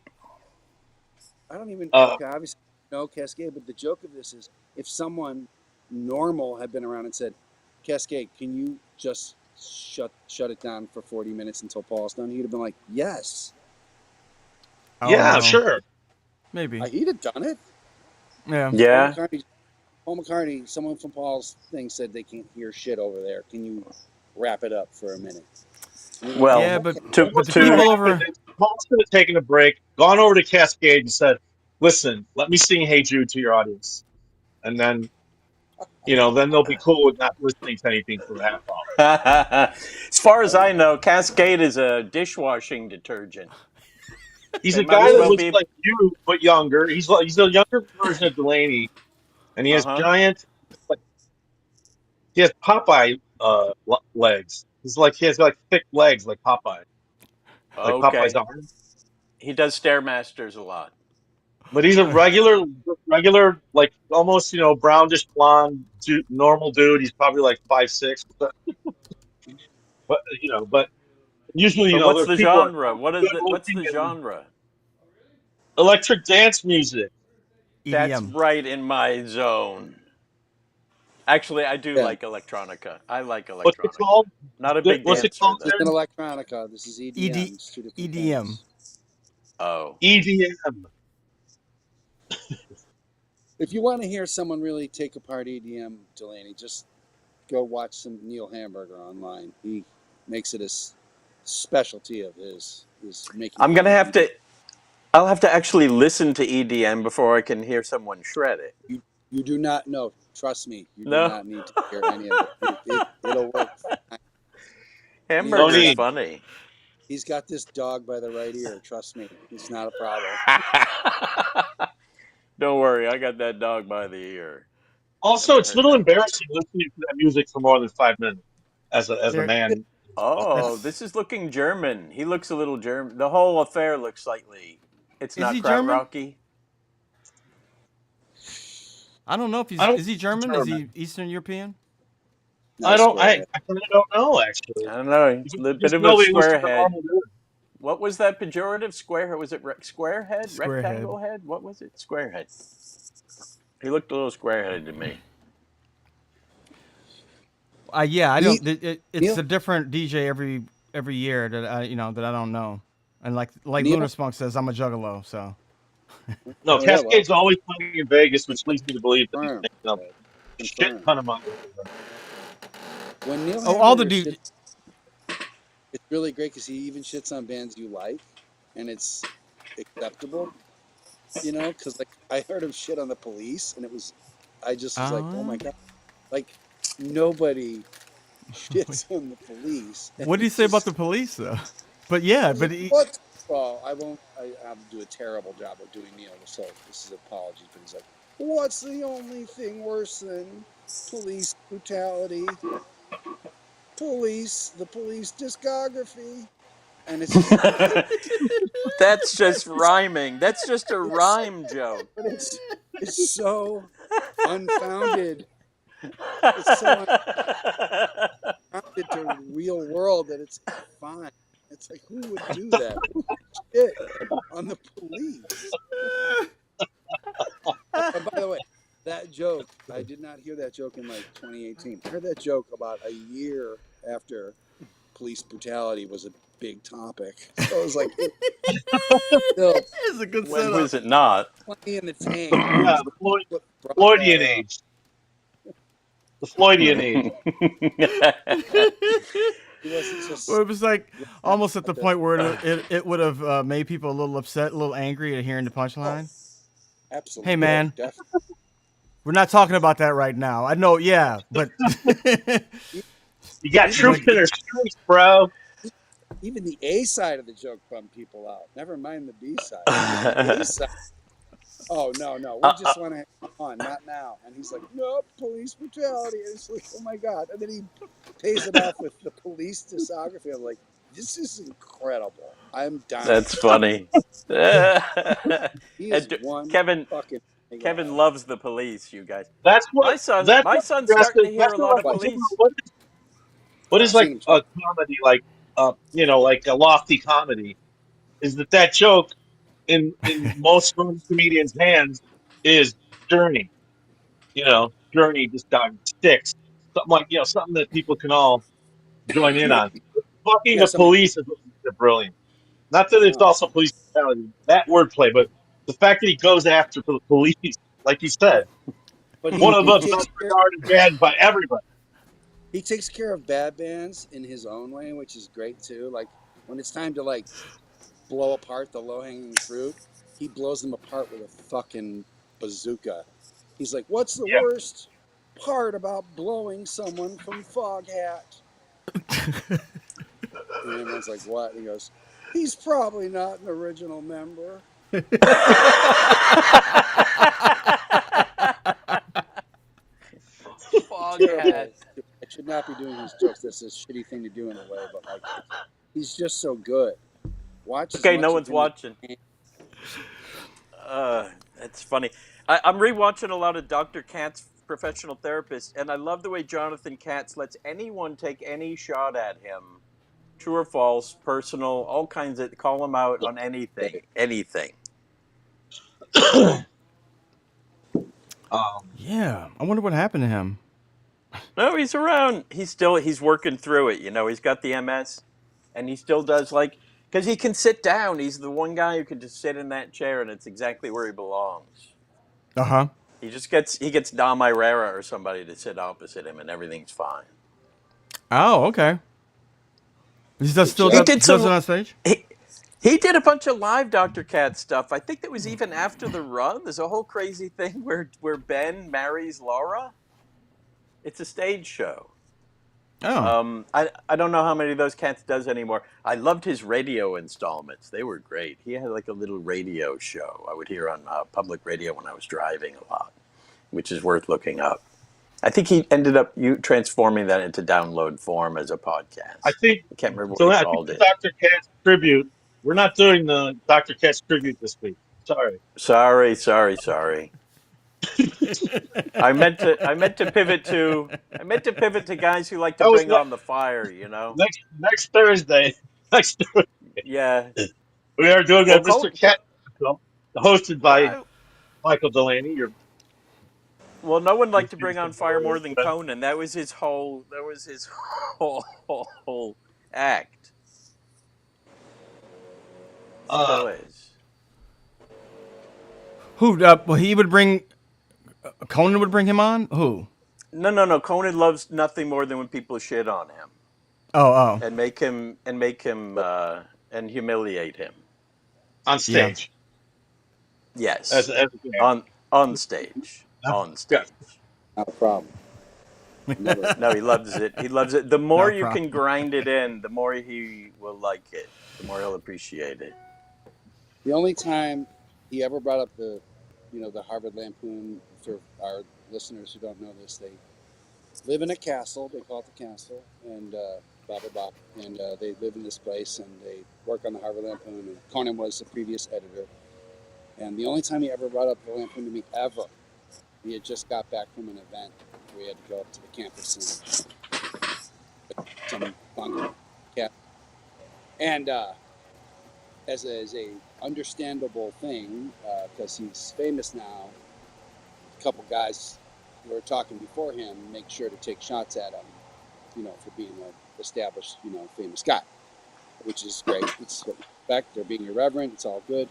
I don't even Uh, okay, obviously no Cascade, but the joke of this is if someone normal had been around and said, "Cascade, can you just shut it down for 40 minutes until Paul's done?" He'd have been like, "Yes." Oh yeah, no, sure. maybe. He'd have done it. Yeah. Yeah. Paul McCartney, someone from Paul's thing said they can't hear shit over there. Can you wrap it up for a minute? Well, Yeah, Okay. to but the What to people happened over. is Paul should have taken a break, gone over to Cascade, and said, "Listen, let me sing 'Hey Jude' to your audience," and then they'll be cool with not listening to anything for a half hour. as far as I know, Cascade is a dishwashing detergent. He's They a might guy as that well looks be. like you but younger. He's a younger version of Delaney, and he Uh has huh. giant, like he has Popeye legs. He has like thick legs like Popeye, like Popeye's Okay. arm. He does stairmasters a lot. But he's a regular, like almost brownish blonde, normal dude. He's probably like 5'6", but usually But what's there's the people that genre? are What is good the what's looking the and genre? electric dance music. That's EDM. right in my zone. Actually, I do Yeah. like electronica. I like What's it electronica. called? Not a big What's Yeah. it dancer called, This though. isn't Aaron? electronica. This is EDM. ED It's two different EDM. things. Oh. EDM. If you want to hear someone really take apart EDM, Delaney, just go watch some Neil Hamburger online. He makes it a specialty of his is making I'm fun gonna of have EDM. to. I'll have to actually listen to EDM before I can hear someone shred it. You do not know. Trust me, you do No. not need to hear any of it. It'll work fine. Neil No Hamburger's got need. funny. he's got this dog by the right ear. Trust me, it's not a problem. Don't worry, I got that dog by the ear. Also, Haven't it's a heard little that one. embarrassing listening to that music for more than 5 minutes as a There. man. Oh, That's. this is looking German. He looks a little German. The whole affair looks slightly. It's Is not he German? krautrocky. I don't know if I he's. don't Is he German? Is he German. Eastern European? Not a squarehead. I really don't know actually. I don't know. A bit Just of a know he looks like a squarehead. normal dude. What was that pejorative? Square? Was it squarehead? Squarehead. Rectangle head? What was it? Squarehead. He looked a little squareheaded to me. Yeah, I He, don't. It's Neil, a different DJ every year that I don't know. And like Neil? Lunar Spunk says, I'm a juggalo. So No, Oh yeah, well, Cascade's always playing in Vegas, which leads me to believe that he's confirmed. making a shit Confirmed. ton of money. When Neil all the Hamburger dude. shits, it's really great because he even shits on bands you like, and it's acceptable. Because like I heard him shit on the Police, and I just was like, oh my god, like nobody shits on the Police, and What did he it's say about the just police though? But yeah, he's but like, what? Well, I won't. I'll do a terrible job of doing Neil, so this is apologies, but he's like, what's the only thing worse than police brutality? The police discography, and it's just like, That's just it's, rhyming. That's just a it's, rhyme joke. but it's so unfounded. It's so unfounded to real world that it's fine. It's like, who would do that? Who would shit on the police? And by the way, that joke, I did not hear that joke in like 2018. I heard that joke about a year after police brutality was a big topic. So it was like, still it's a good When setup. was it not? plenty in the tank. It Yeah, was what brought that Floydian up. age. The Floydian age. He wasn't Well, just it was like almost at the about the, point where it would have made people a little upset, a little angry at hearing the oh, punchline. Hey, absolutely. man, Definitely. we're not talking about that right now. I know, yeah, but You got Even troops but in their streets, bro. even the A side of the joke bummed people out. Never mind the B side. Just the A side. Oh no, we just want to have fun, not now. And he's like, no, police brutality. And it's like, oh my god. And then he pays it off with the police discography. I'm like, this is incredible. I'm dying. That's funny. He is And one Kevin fucking Kevin guy. loves the police, you guys. That's what. My That's what son's starting to progressive. hear That's a lot what. of What? police. What I've is seen like him a twice. comedy, like like a lofty comedy, is that joke in most comedians' hands is Journey. Journey just got sticks. Something like something that people can all join in on. Fucking Yeah, the somebody. police is brilliant. Not that it's Oh, also police brutality, that wordplay, but the fact that he goes after the police, like you said, but one he of he the takes best care regarded bands by everybody. he takes care of bad bands in his own way, which is great too. Like when it's time to like blow apart the low hanging fruit, he blows them apart with a fucking bazooka. He's like, "What's the Yeah. worst part about blowing someone from Foghat?" And everyone's like, "What?" And he goes, "He's probably not an original member." Foghat. Terrible. I should not be doing his jokes. That's a shitty thing to do in a way, but like, he's just so good. Watch as Okay, no much of one's him as watching. you can. That's funny. I'm rewatching a lot of Dr. Katz Professional Therapist, and I love the way Jonathan Katz lets anyone take any shot at him, true or false, personal, all kinds of call him out on anything, Right. anything. um, yeah, I wonder what happened to him. No, he's around. He's working through it. He's got the MS, and he still does because he can sit down. He's the one guy who can just sit in that chair, and it's exactly where he belongs. Uh huh. He gets Dom Irera or somebody to sit opposite him, and everything's fine. Oh, okay. Good He job. did Does it some. on stage? He did a bunch of live Dr. Cat stuff. I think that was even after the run. There's a whole crazy thing where Ben marries Laura. It's a stage show. Oh, I don't know how many of those Cats does anymore. I loved his radio installments. They were great. He had like a little radio show I would hear on public radio when I was driving a lot, which is worth looking up. I think he ended up transforming that into download form as a I podcast. think I can't remember what so. he I think called the it. Dr. Katz tribute. We're not doing the Dr. Katz tribute this week. Sorry. Sorry. I meant to pivot to guys who like to That was bring on the fire. next Thursday. Next Thursday, Yeah. we are doing a Well, Mr. Cat show, hosted by uh, Michael Delaney. Your well, no one liked to bring beautiful on fire daughter. more than Conan. That was his whole. That was his whole act. Uh, Still is. Who? Well, he would bring. Conan would bring him on. Who? No. Conan loves nothing more than when people shit on him Oh. and humiliate him. on Yeah. stage Yes, as a game. on stage, on Yeah. stage. Not a problem. Never. No, he loves it. He loves it. The more No you can problem. grind it in, the more he will like it. The more he'll appreciate it. The only time he ever brought up the Harvard Lampoon, for our listeners who don't know this, they live in a castle. They call it the castle, and blah blah blah. And they live in this place, and they work on the Harvard Lampoon. And Conan was the previous editor. And the only time he ever brought up the Lampoon to me ever, he had just got back from an event where he had to go up to the campus and some fun cat. And as a understandable thing, because he's famous now, a couple guys who were talking before him make sure to take shots at him, for being an established, famous guy, which is great. It's what you expect. They're being irreverent. It's all good.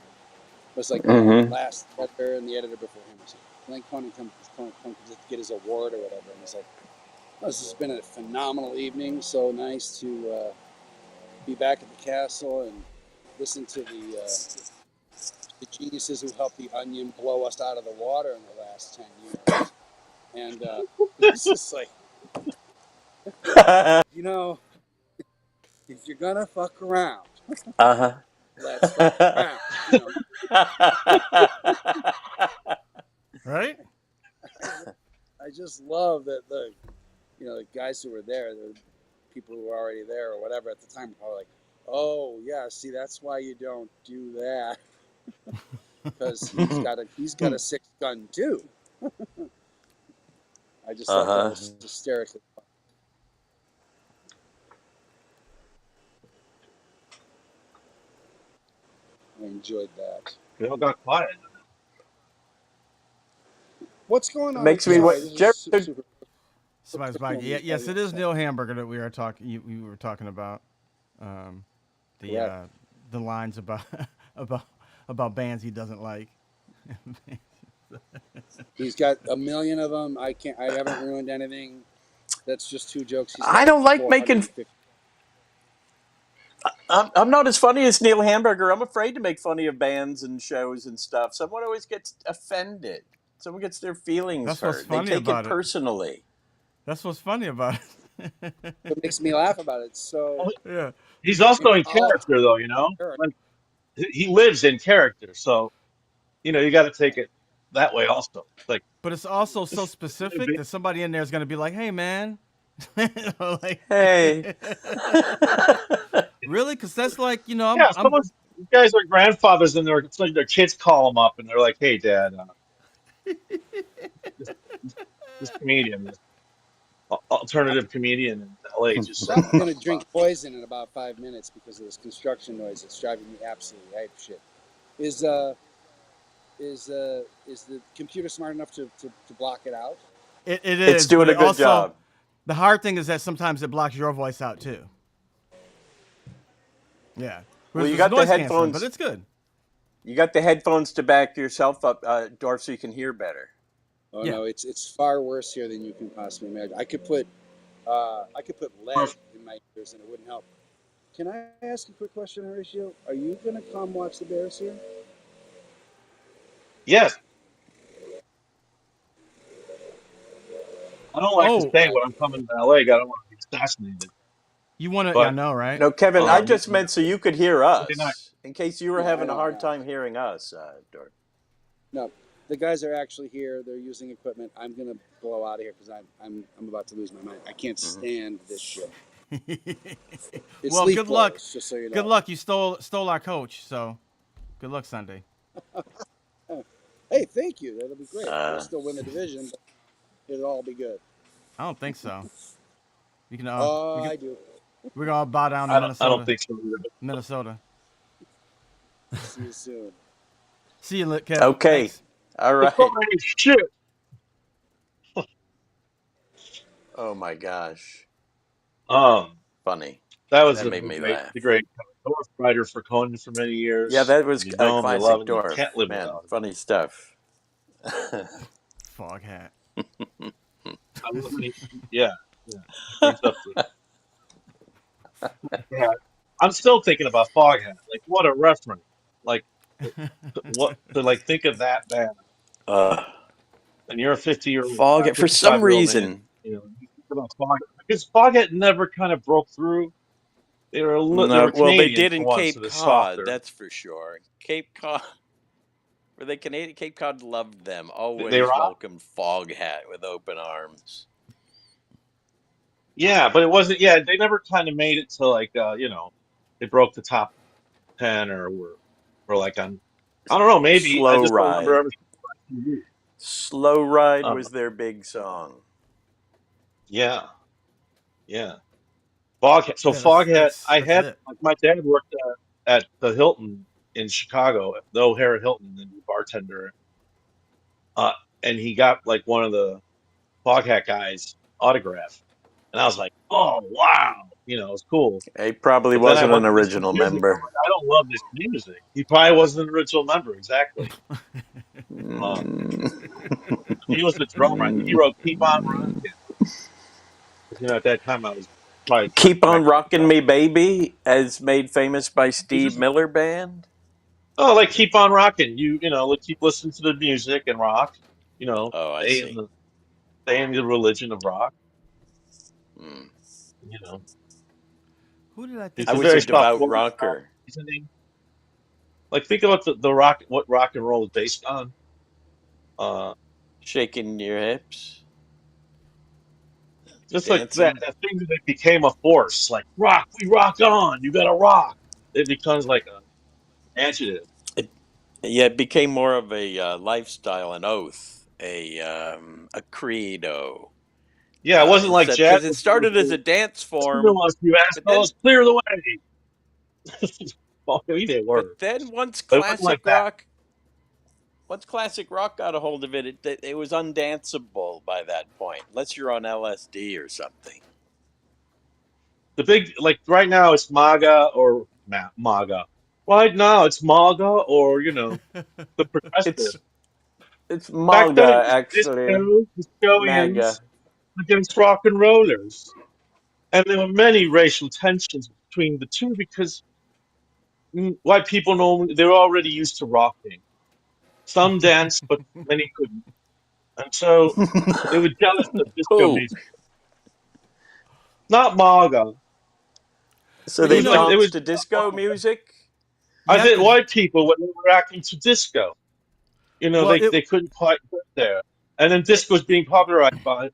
But it's like the last editor and the editor before him was like, then Conan comes to get his award or whatever, and he's like, oh, this has been a phenomenal evening. So nice to be back at the castle and listen to the geniuses who helped the Onion blow us out of the water in the last 10 years. And it's just like, if you're gonna fuck around, Uh let's fuck huh. around. Right. I just love that the guys who were there, the people who were already there or whatever at the time, were probably like, oh yeah, see, that's why you don't do that, because he's got a 6-gun too. I just thought that was hysterically fun. I enjoyed that. We all got quiet. What's going It on? makes me Sorry, what this Jerry. is super. Somebody's back. Yeah, yes, it is Neil Hamburger that we are talking. We were talking about um, the lines about about bands he doesn't like. He's got a million of them. I haven't ruined anything. That's just 2 jokes. He's I got don't like making. 450. I'm not as funny as Neil Hamburger. I'm afraid to make funny of bands and shows and stuff. Someone always gets offended. Someone gets their feelings That's what's hurt. They funny take it about it. personally. That's what's funny about it. What makes me laugh about it? So Yeah. He's also in all character, though. sure. Like, he lives in character, so you got to take it that way also. Like, But it's also so specific that somebody in there is going to be like, "Hey, man," like, Hey. really? Because that's like, yeah, I'm. these guys are grandfathers, and their kids call them up, and they're like, "Hey, Dad, this, this comedian, this alternative comedian in LA, just I'm gonna drink poison in about 5 minutes because of this construction noise. It's driving me absolutely ape shit. Is the computer smart enough to block it out? It It's is, but doing a it good also job. the hard thing is that sometimes it blocks your voice out too. Yeah. Well, you It's got the noise canceling, but headphones. it's good. You got the headphones to back yourself up, Dorf, so you can hear better. Oh Yeah. no, it's far worse here than you can possibly imagine. I could put lead in my ears and it wouldn't help. Can I ask a quick question, Horatio? Are you gonna come watch the Bears here? yes. I don't like to Oh, say when I'm coming to LA. I don't want to be assassinated, you want to? Yeah, I but know, right? No, Kevin, I um, just meant so you could hear Sunday night. us, in case you were Yeah, I having a know, I hard know. time hearing us, Dorf. No, the guys are actually here. They're using equipment. I'm gonna blow out of here because I'm about to lose my mind. I can't stand this shit. It's Well, leaf good luck. blowers, just so you know. Good luck. You stole our coach, so good luck Sunday. Hey, thank you. That'll be great. Uh, We'll still win the division, but it'll all be good. I don't think so. You can. I do. We're gonna bow down to I don't Minnesota. think so either. Minnesota. See you soon. See you, Kev. okay. Thanks. All But right. holy shit. Oh my gosh. Um, Funny. That was That made me laugh. the great Dorf writer for Conan for many Yeah, years. that If was you a know him, you love classic him. You can't Dorf. live Man, without him. funny stuff. Fog hat. I love when he, yeah, yeah. He brings up the yeah. I'm still thinking about Foghat. Like, what a reference! Like, what to like think of that band? uh, And you're a 50-year-old guy, Fog, for some 55-year-old man. reason. You know, you think about Foghat because Foghat never kind of broke through. They No, were well, they Canadian did for in one, so Cape they're Cod, softer. that's for sure. Cape Cod, were they Canadian? Cape Cod loved them, They always rock. welcomed Foghat with open arms. Yeah, but it wasn't. Yeah, they never kind of made it to like they broke the top 10 or like on. I don't know. Maybe I Slow just don't remember Ride. everything on TV. Slow Ride Uh, was their big song. yeah, yeah. Foghat. So Yeah, that's Foghat. that's I that's had it. like my dad worked at the Hilton in Chicago, the O'Hara Hilton, and bartender. Uh, and he got like one of the Foghat guys' autograph, and I was like, oh wow, it was cool. He probably But then I wasn't an went to listen to original music. I'm member. like, I don't love this music. He probably wasn't an original member, exactly. Uh, Mm. he was the drummer. I think he wrote "Keep On Rocking." 'Cause, at that time I was probably trying to Keep on connect with the Rockin' guy. Me Baby, as made famous by He's Steve just Miller Band. oh, like keep on rocking. Like keep listening to the music and rock. Oh, I Stay in see. the religion of rock. Mm. You know, Who did I I think he's a of was a very that though? devout self-aware guy, rocker. isn't he? Like think about the rock, what rock and roll is based on. Uh, Shaking your hips, just like that, dancing. that thing that became a force. Like rock, we rock on. You gotta rock. It becomes like an adjective. It, yeah, it became more of a lifestyle, an oath, a credo. Yeah, it wasn't like Instead, jazz. because it started as a dance Listen to form, us, you but then, assholes. Clear the way. Well, I mean, they were, but then once but it wasn't like classic that. rock, once classic rock got a hold of it, it was undanceable by that point, unless you're on LSD or something. The big like right now it's MAGA or MAGA. Right now it's MAGA or the progressive. It's it's Back then it MAGA was actually, disco, discoians MAGA. against rock and rollers, and there were many racial tensions between the two because white people normally they're already used to rocking. Some danced, but many couldn't, and so they were jealous of disco Who? music. Not MAGA. So But It they you was like know, it was. danced to disco music. you I have think to. white people when they were acting to disco. Well, They couldn't quite get there. And then it disco was being popularized by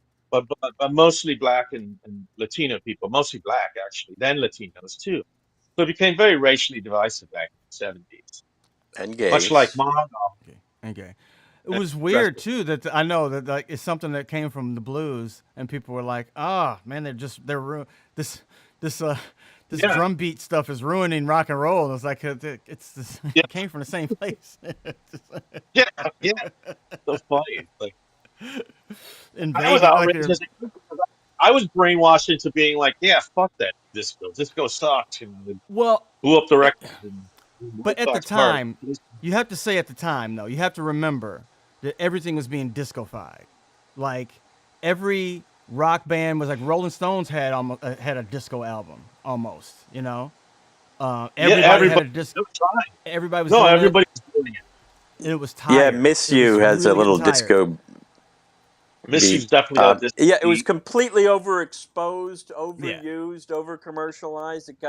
mostly black and Latino people, mostly black actually, then Latinos too. So it became very racially divisive back in the 70s, And much like gays. Mono okay. Okay. It and was weird progressive. too that I know that like it's something that came from the blues, and people were like, "Ah, man, this this this Yeah, drum beat stuff is ruining rock and roll." And it's like it's this, yeah, it came from the same place. yeah, yeah. So funny. It's like In I was Vegas, like outraged as a kid because I was brainwashed into being like, yeah, fuck that disco. Disco sucks. And well, blew up the it, records and but White at the Sox cars. time, you have to say at the time though, you have to remember that everything was being discofied. Like every rock band was like Rolling Stones had almost had a disco album almost. Yeah, Everybody had everybody a disc. was trying. Everybody was No, doing it, everybody's doing it. and it was Yeah, tired. Miss It was You has a really getting little tired. disco Missy's beat. definitely got a disco Yeah, it was beat. completely overexposed, Yeah, overused, over commercialized. It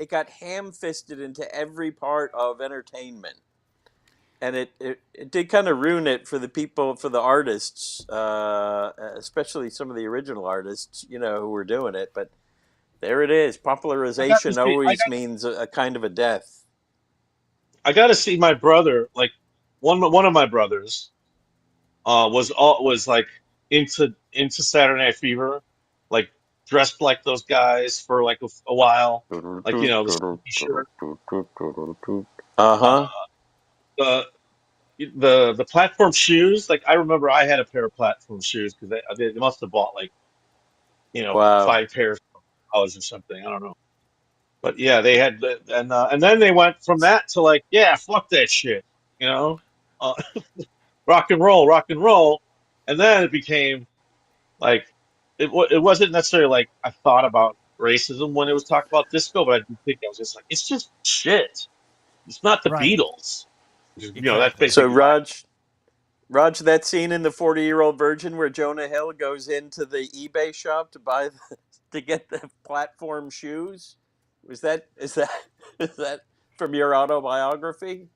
got ham fisted into every part of entertainment, and it did kind of ruin it for the people, for the artists, especially some of the original artists, who were doing it. But there it is. I got to Popularization see. always means a kind of a death. I got to see my brother. Like one of my brothers was like into Saturday Night Fever, like dressed like those guys for like a while, like the ski shirt. Uh huh. Uh, the the platform shoes. Like I remember, I had a pair of platform shoes because they must have bought like Wow. 5 pairs of dollars or something. I don't know. But yeah, they had, and then they went from that to like, yeah, fuck that shit, you know, uh, rock and roll, and then it became like it wasn't necessarily like I thought about racism when it was talked about disco, but I do think I was just like, it's just shit. It's not the Right. Beatles. That's Exactly. So basically my. Raj, that scene in the 40-year-old virgin where Jonah Hill goes into the eBay shop to buy to get the platform shoes. Was that is that from your autobiography?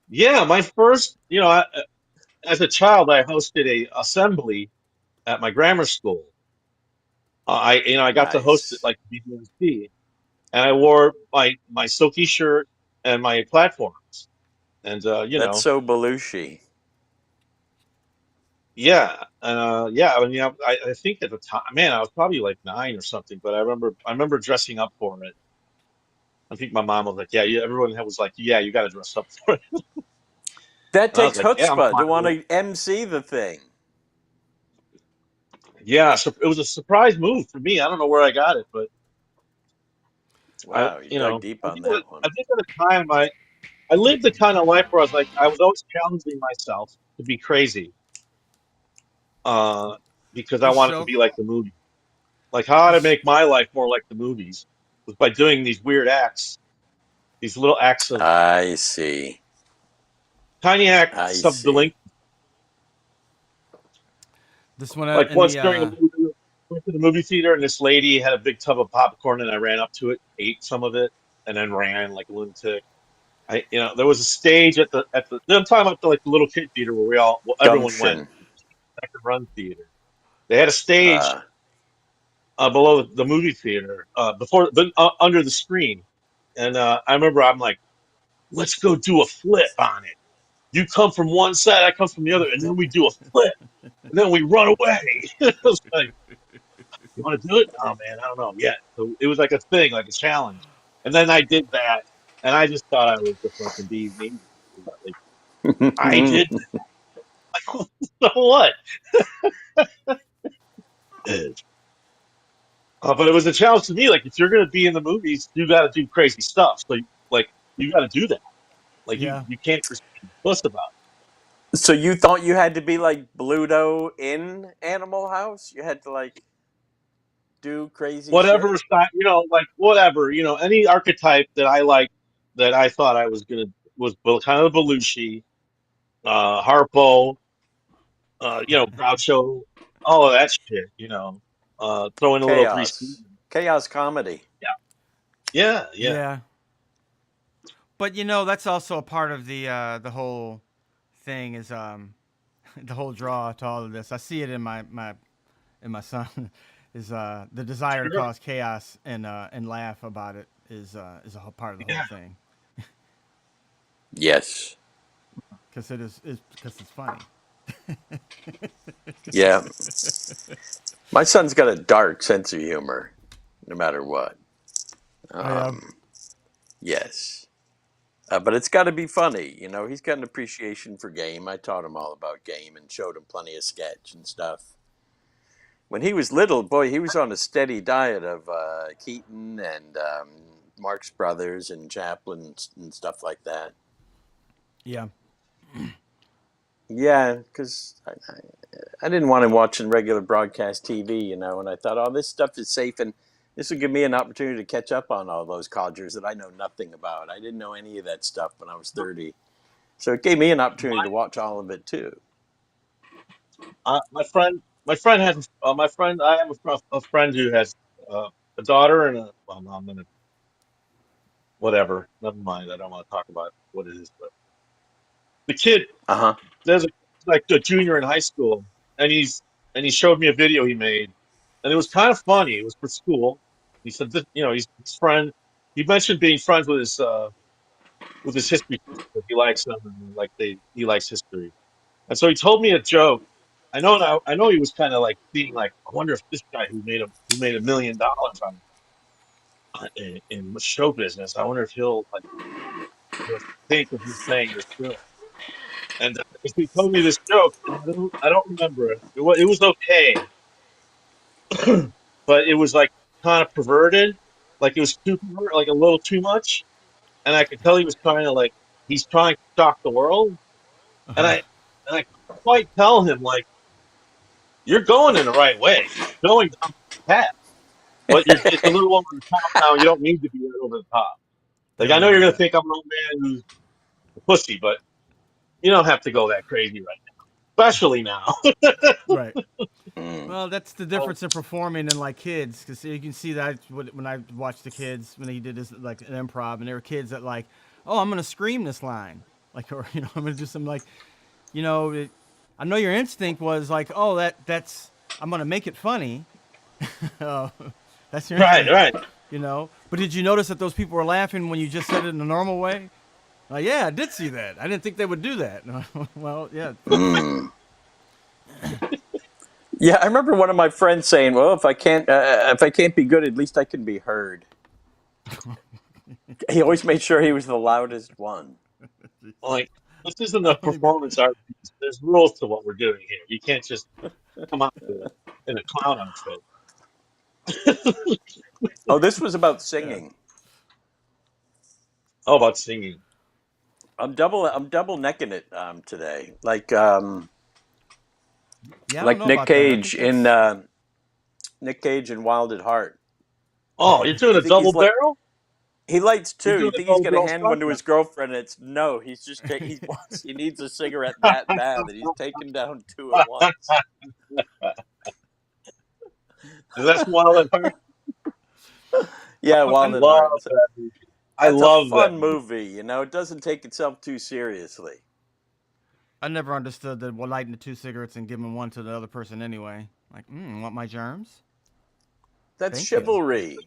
Yeah, my first, as a child, I hosted a assembly at my grammar school. I got to host it Nice. like BDMC, and I wore my silky shirt and my platforms, and That's so Belushi. yeah, yeah. I mean, I think at the time, man, I was probably like 9 or something, but I remember dressing up for it. I think my mom was like, "Yeah, everyone was like, yeah, you got to dress up for it," That and I was takes like, "Yeah, I'm chutzpah fine to want with it." to MC the thing. Yeah, so it was a surprise move for me. I don't know where I got it, but I, Wow, you you dug know, deep I on think that one. I think at the time I lived the kind of life where I was like, I was always challenging myself to be crazy, uh, because I Just wanted to show. be like the movie. Like how to Just make my life more like the movies was by doing these weird acts, these little acts of I see. tiny I acts of see. delinquency. this one Like in once the during a movie, went to the movie theater and this lady had a big tub of popcorn and I ran up to it, ate some of it, and then ran like a lunatic. There was a stage at the. I'm talking about like the little kid theater where everyone went. Gumption. Second run theater. They had a stage Uh, below the movie theater, under the screen, and I remember I'm like, let's go do a flip on it. You come from one side, I come from the other, and then we do a flip, and then we run away. I was like, you want to do it? Oh man, I don't know yet. So it was like a thing, like a challenge, and then I did that, and I just thought I was the fucking bee's knees. Like I did that. So what? But it was a challenge to me. Like, if you're going to be in the movies, you got to do crazy stuff. So, like, you got to do that. Like, you yeah. you can't just be puss about it. so you thought you had to be like Bluto in Animal House? You had to like do crazy Whatever, shit? like whatever, any archetype that I like, that I thought I was gonna was kind of Belushi, Harpo, Groucho, all of that shit. Throw in a little Three Stooges. Chaos. Chaos comedy. Yeah, yeah, yeah. Yeah. But that's also a part of the whole thing is the whole draw to all of this. I see it in my son is the desire to Sure. cause chaos and laugh about it is a whole part of the whole Yeah. thing Yes. because because it's funny. Yeah. My son's got a dark sense of humor, no matter what. Oh yeah. Um, yes. But it's got to be funny. He's got an appreciation for game. I taught him all about game and showed him plenty of sketch and stuff. When he was little, boy, he was on a steady diet of Keaton and Marx Brothers and Chaplin and stuff like that. Yeah. Yeah, because I didn't want him watching regular broadcast TV, and I thought, oh, this stuff is safe, and this will give me an opportunity to catch up on all those codgers that I know nothing about. I didn't know any of that stuff when I was 30. So it gave me an opportunity to watch all of it too. My friend has my friend. I have a friend who has a daughter and a. Well, no, I'm gonna whatever. Never mind. I don't want to talk about what it is. But the kid, Uh huh. there's like a junior in high school, and he showed me a video he made, and it was kind of funny. It was for school. He said that he's his friend. He mentioned being friends with his history teacher. He likes them, and he likes history. And so he told me a joke. I know he was kind of like being like, I wonder if this guy who made $1 million in show business, I wonder if he'll like think of me saying this to him. And he told me this joke, and I don't remember it. It was okay, but it was like kind of perverted. like it was too like a little too much, and I could tell he was trying to like he's trying to shock the world, and I couldn't quite tell him like you're going in the right way, you're going down the path, but it's a little over the top now. You don't need to be right over the top. Like There I we know go. you're gonna Yeah. think I'm an old man who's a pussy, but you don't have to go that crazy right now, especially now. Right. Mm. Well, that's the difference in performing and like kids, because you can see that when I watched the kids when he did this like an improv, and there were kids that like, oh, I'm gonna scream this line, like, or I'm gonna do something like, you know, I know your instinct was like, oh, that's I'm gonna make it funny. uh, that's your Right, instinct, right. But did you notice that those people were laughing when you just said it in a normal way? Like, yeah, I did see that. I didn't think they would do that. Well, yeah, Mm. Yeah, I remember one of my friends saying, "Well, if I can't be good, at least I can be heard." He always made sure he was the loudest one. Like this isn't I a don't even. performance art piece. There's rules to what we're doing here. You can't just come out in a clown outfit. Oh, this was about Yeah. singing. How about singing? I'm double necking it today, Yeah, I don't like know about that. I think that's. Nick Cage in Wild at Heart. Oh, you're doing You a think double he's like barrel? he lights You're two. You doing a think he's double gonna barrel hand one to shotgun. his girlfriend? And it's no. He needs a cigarette that bad that he's taken down two at once. Is that Wild at Heart? Yeah, I Wild at love Heart. that movie. I That's a love that fun movie. movie. It doesn't take itself too seriously. I never understood that we're lighting the two cigarettes and giving one to the other person anyway. Like, want my germs? That's Thank you. chivalry.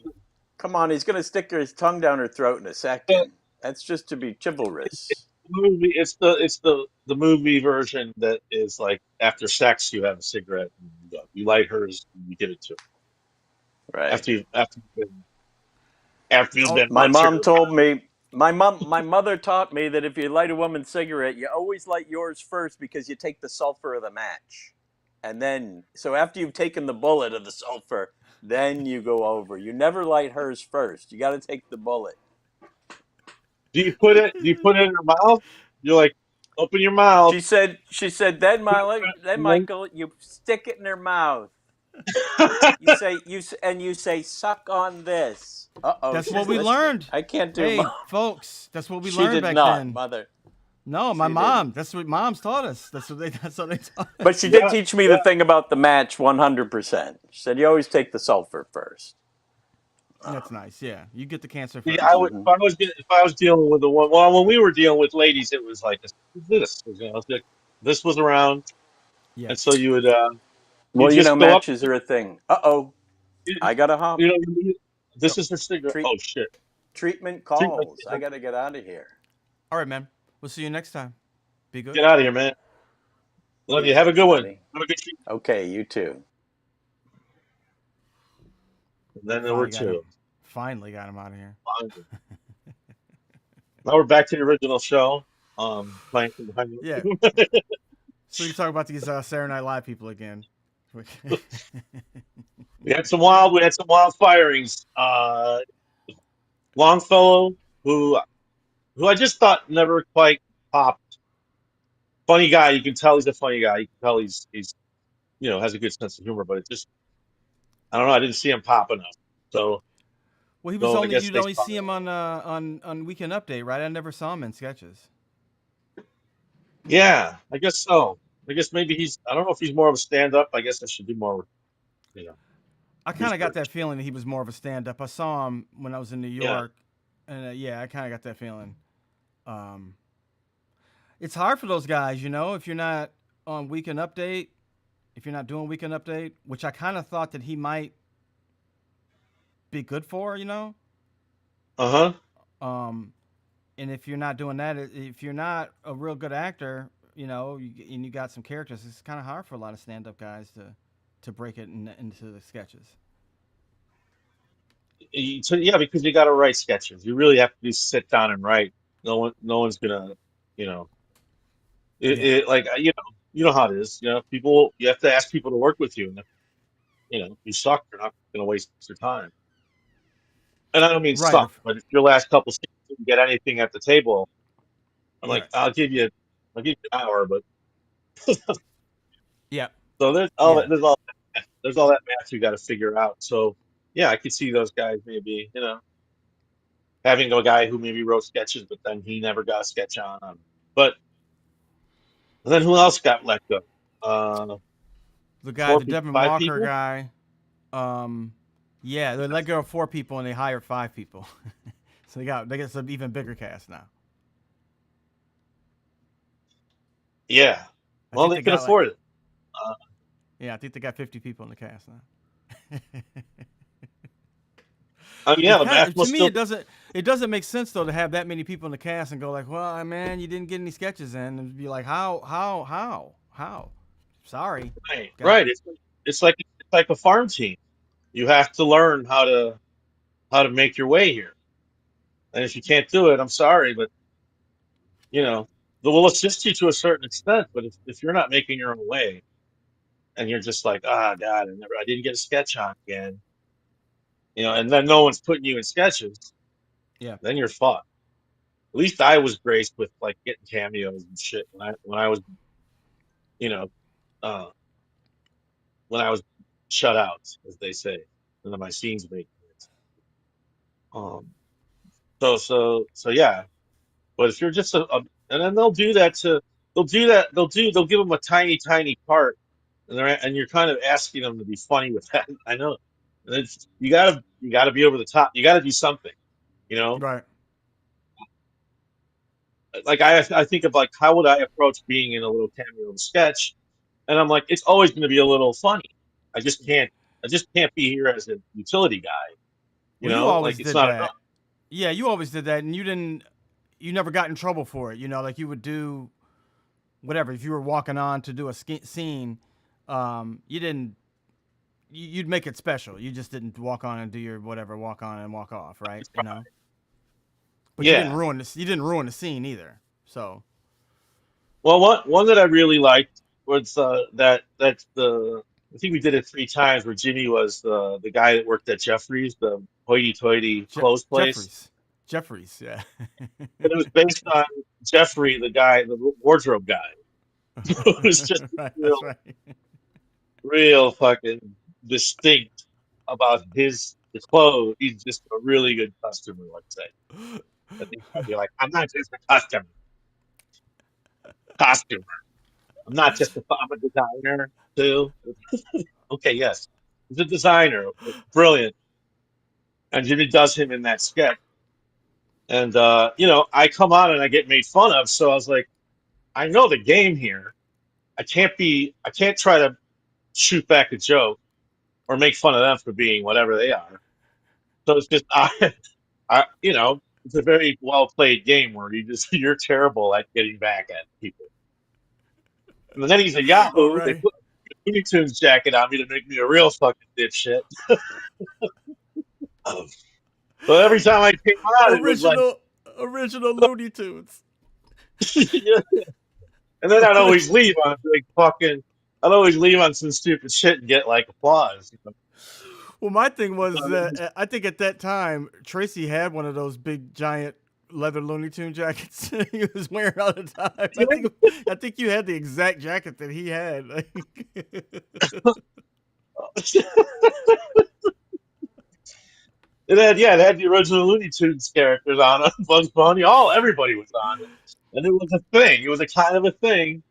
Come on, he's gonna stick his tongue down her throat in a The second. That's just to be chivalrous. movie. It's the movie version that is like after sex you have a cigarette and you light hers and you give it to her. Right. After you've been My munching mom her. told me my mother taught me that if you light a woman's cigarette, you always light yours first because you take the sulfur of the match. And then so after you've taken the bullet of the sulfur, then you go over. You never light hers first. You gotta take the bullet. Do you put it? Do you put it in her mouth? You're like, open your mouth. She said, then And Michael, you stick it in her mouth. then- You say suck on this. Uh-oh, That's what she's we listening. learned. I can't do Hey, mom. folks, that's what we She learned did back not, then. mother. No, my She didn't. mom. That's what moms taught us. That's what they taught But us. she did yeah, teach me yeah. the thing about the match 100%. She said you always take the sulfur first. That's nice. Yeah, you get the cancer See, I first. would Hmm. if I was dealing with the one. Well, when we were dealing with ladies, it was like it's like, this was around, and so Yes. you Well, just go up. matches are a thing. Uh-oh, You, I got to you hop. know, Yep. this is her cigarette. Treat, Oh shit! treatment Treatment. calls. I got to get out of here. All right, man. We'll see you next time. Be good. Get out of here, man. Love you. Peace, Have a good one. everybody. Have a good treatment. Okay, you too. And then there were Finally got him. two. Finally got him out of here. Finally. Now we're back to the original show. Playing from behind. Yeah. So we can talk about these Saturday Night Live people again. We had some wild firings. Longfellow, who I just thought never quite popped. Funny guy. You can tell he's a funny guy. You can tell he's has a good sense of humor. But it just I don't know. I didn't see him pop enough. So Well, he was so I only guess you'd they only see him on Weekend Update, right? I never saw him in sketches. yeah. I guess so. I guess maybe I don't know if he's more of a stand up. I guess I should do more you know I kind of got that research. feeling that he was more of a stand-up. I saw him when I was in New Yeah. York, and yeah, I kind of got that feeling. Um, it's hard for those guys, if you're not on Weekend Update, if you're not doing Weekend Update, which I kind of thought that he might be good for. Uh-huh. Um, and if you're not doing that, if you're not a real good actor, and you got some characters, it's kind of hard for a lot of stand-up guys to break it into the sketches. So yeah, because you got to write sketches. You really have to just sit down and write. No one's gonna, you know, Yeah. like you know how it is. People you have to ask people to work with you, and if you suck, they're not gonna waste your time. and I don't mean Right. suck, but if your last couple scenes didn't get anything at the table, I'm like, Right. I'll give you an hour, but Yeah. so Yeah. there's all that math you got to figure out. So yeah, I could see those guys maybe, having a guy who maybe wrote sketches, but then he never got a sketch on 'em. But then who else got let go? Uh, The guy, four the people, Devin five Walker people. guy. Yeah, they let go of 4 people and they hired 5 people. So they get some even bigger cast now. Yeah. I Well, think they they can got like afford it. Uh, yeah, I think they got 50 people in the cast now. I mean, yeah, It's the kind math of to must me still it doesn't make sense though to have that many people in the cast and go like, well, man, you didn't get any sketches in, and be like, how? Sorry, right. got Right. It's like a farm team. You have to learn how to make your way here. And if you can't do it, I'm sorry, but you know, they will assist you to a certain extent. But if you're not making your own way and you're just like, ah, God, I didn't get a sketch on again, and then no one's putting you in sketches, yeah. then you're fucked. At least I was graced with like getting cameos and shit when I was, you know, uh, when I was shut out, as they say, and then my scenes making it. Um, so yeah. But if you're just and then they'll give them a tiny part, and you're kind of asking them to be funny with that. I know, and you gotta be over the top. You gotta do something, you know. Right. Like I think of like how would I approach being in a little cameo sketch, and I'm like it's always going to be a little funny. I just can't I just can't be here as a utility guy, Well, you like always it's did not enough. that. Yeah, you always did that, and you never got in trouble for it. Like you would do whatever if you were walking on to do a scene. You didn't. You'd make it special. You just didn't walk on and do your whatever, walk on and walk off, right? But you didn't Yeah. ruin this. You didn't ruin the scene either. So Well, one that I really liked was that's the I think we did it 3 times where Jimmy was the guy that worked at Jeffrey's, the hoity-toity clothes place, Jeffries, yeah. and it was based on Jeffrey, the guy, the wardrobe guy. It was just Right, real, that's right. real fucking distinct about the clothes. He's just a really good customer, let's say. I think I'd be like, I'm not just a costumer. I'm a designer too. Okay, yes. He's a designer. Brilliant. And Jimmy does him in that sketch. And I come on and I get made fun of, so I was like, I know the game here. I can't try to shoot back a joke or make fun of them for being whatever they are. So it's just it's a very well played game where you're terrible at getting back at people. And then he's a All Yahoo. They right. put a Looney Tunes jacket on me to make me a real fucking dipshit. Um, so every time I came on, it was like, Original Looney Tunes. yeah. And then I'd always leave on some stupid shit and get like applause. Well, my thing was So, that I think at that time Tracy had one of those big giant leather Looney Tune jackets he was wearing all the time. I think you had the exact jacket that he had. it had the original Looney Tunes characters on it. Bugs Bunny, everybody was on it. And it was a thing. It was a kind of a thing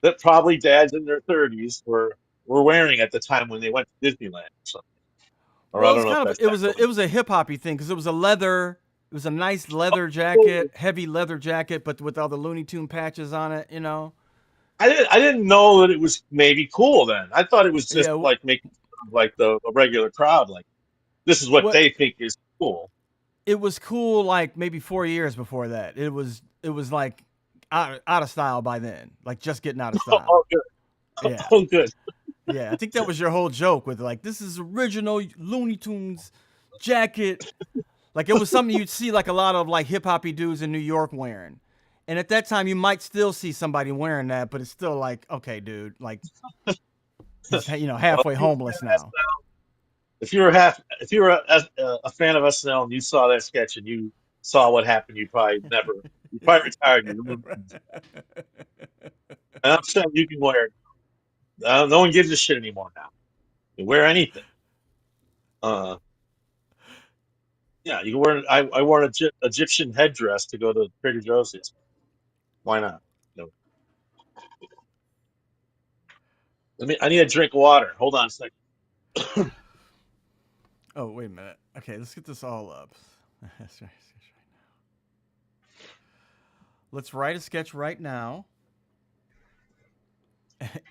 that probably dads in their 30s were wearing at the time when they went to Disneyland or something. Or Well, I it was don't know if kind of that's back it going. was a hip hoppy thing because it was a leather. It was a nice leather jacket, heavy leather jacket, but with all the Looney Tune patches on it. I didn't know that it was maybe cool then. I thought it was just Yeah. like making fun of like the regular crowd. Like this is what What they think is cool. it was cool like maybe 4 years before that. It was like out of style by then, like just getting out of style. Oh, good. Yeah. Oh, good. Yeah, I think that was your whole joke with like this is original Looney Tunes jacket. Like it was something you'd see like a lot of like hip hoppy dudes in New York wearing. And at that time you might still see somebody wearing that, but it's still like, okay, dude, like he's Well, halfway homeless now. if you were a fan of SNL and you saw that sketch and you saw what happened, you probably retired. You never, and I'm saying you can wear it. No one gives a shit anymore now. You wear anything. Uh, yeah, you can wear. I wore an Egyptian headdress to go to Trader Joe's yesterday. Why not? You know, I need a drink of water. Hold on a second. Oh, wait a minute. Okay, let's get this all up. Let's write a sketch right now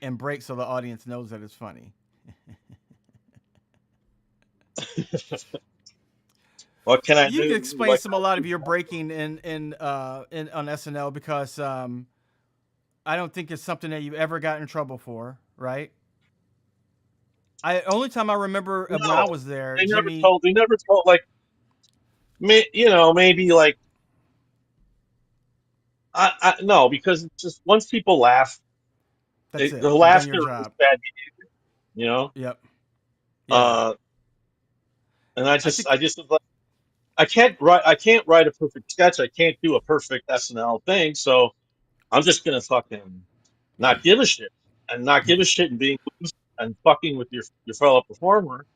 and break so the audience knows that it's funny. What can I You can do? explain Like, some a lot of your breaking in on SNL because I don't think it's something that you ever got in trouble for, right? I only time I remember of when I no, was there, Jimmy. They never told. Like, maybe like no, because it's just once people laugh, That's it. the You've done your laughter is job. bad behavior. You know. Yep. Yeah. Uh, and I think. I just like I can't write a perfect sketch. I can't do a perfect SNL thing. So I'm just gonna fucking not give a shit and not give a shit and being loose and fucking with your fellow performer.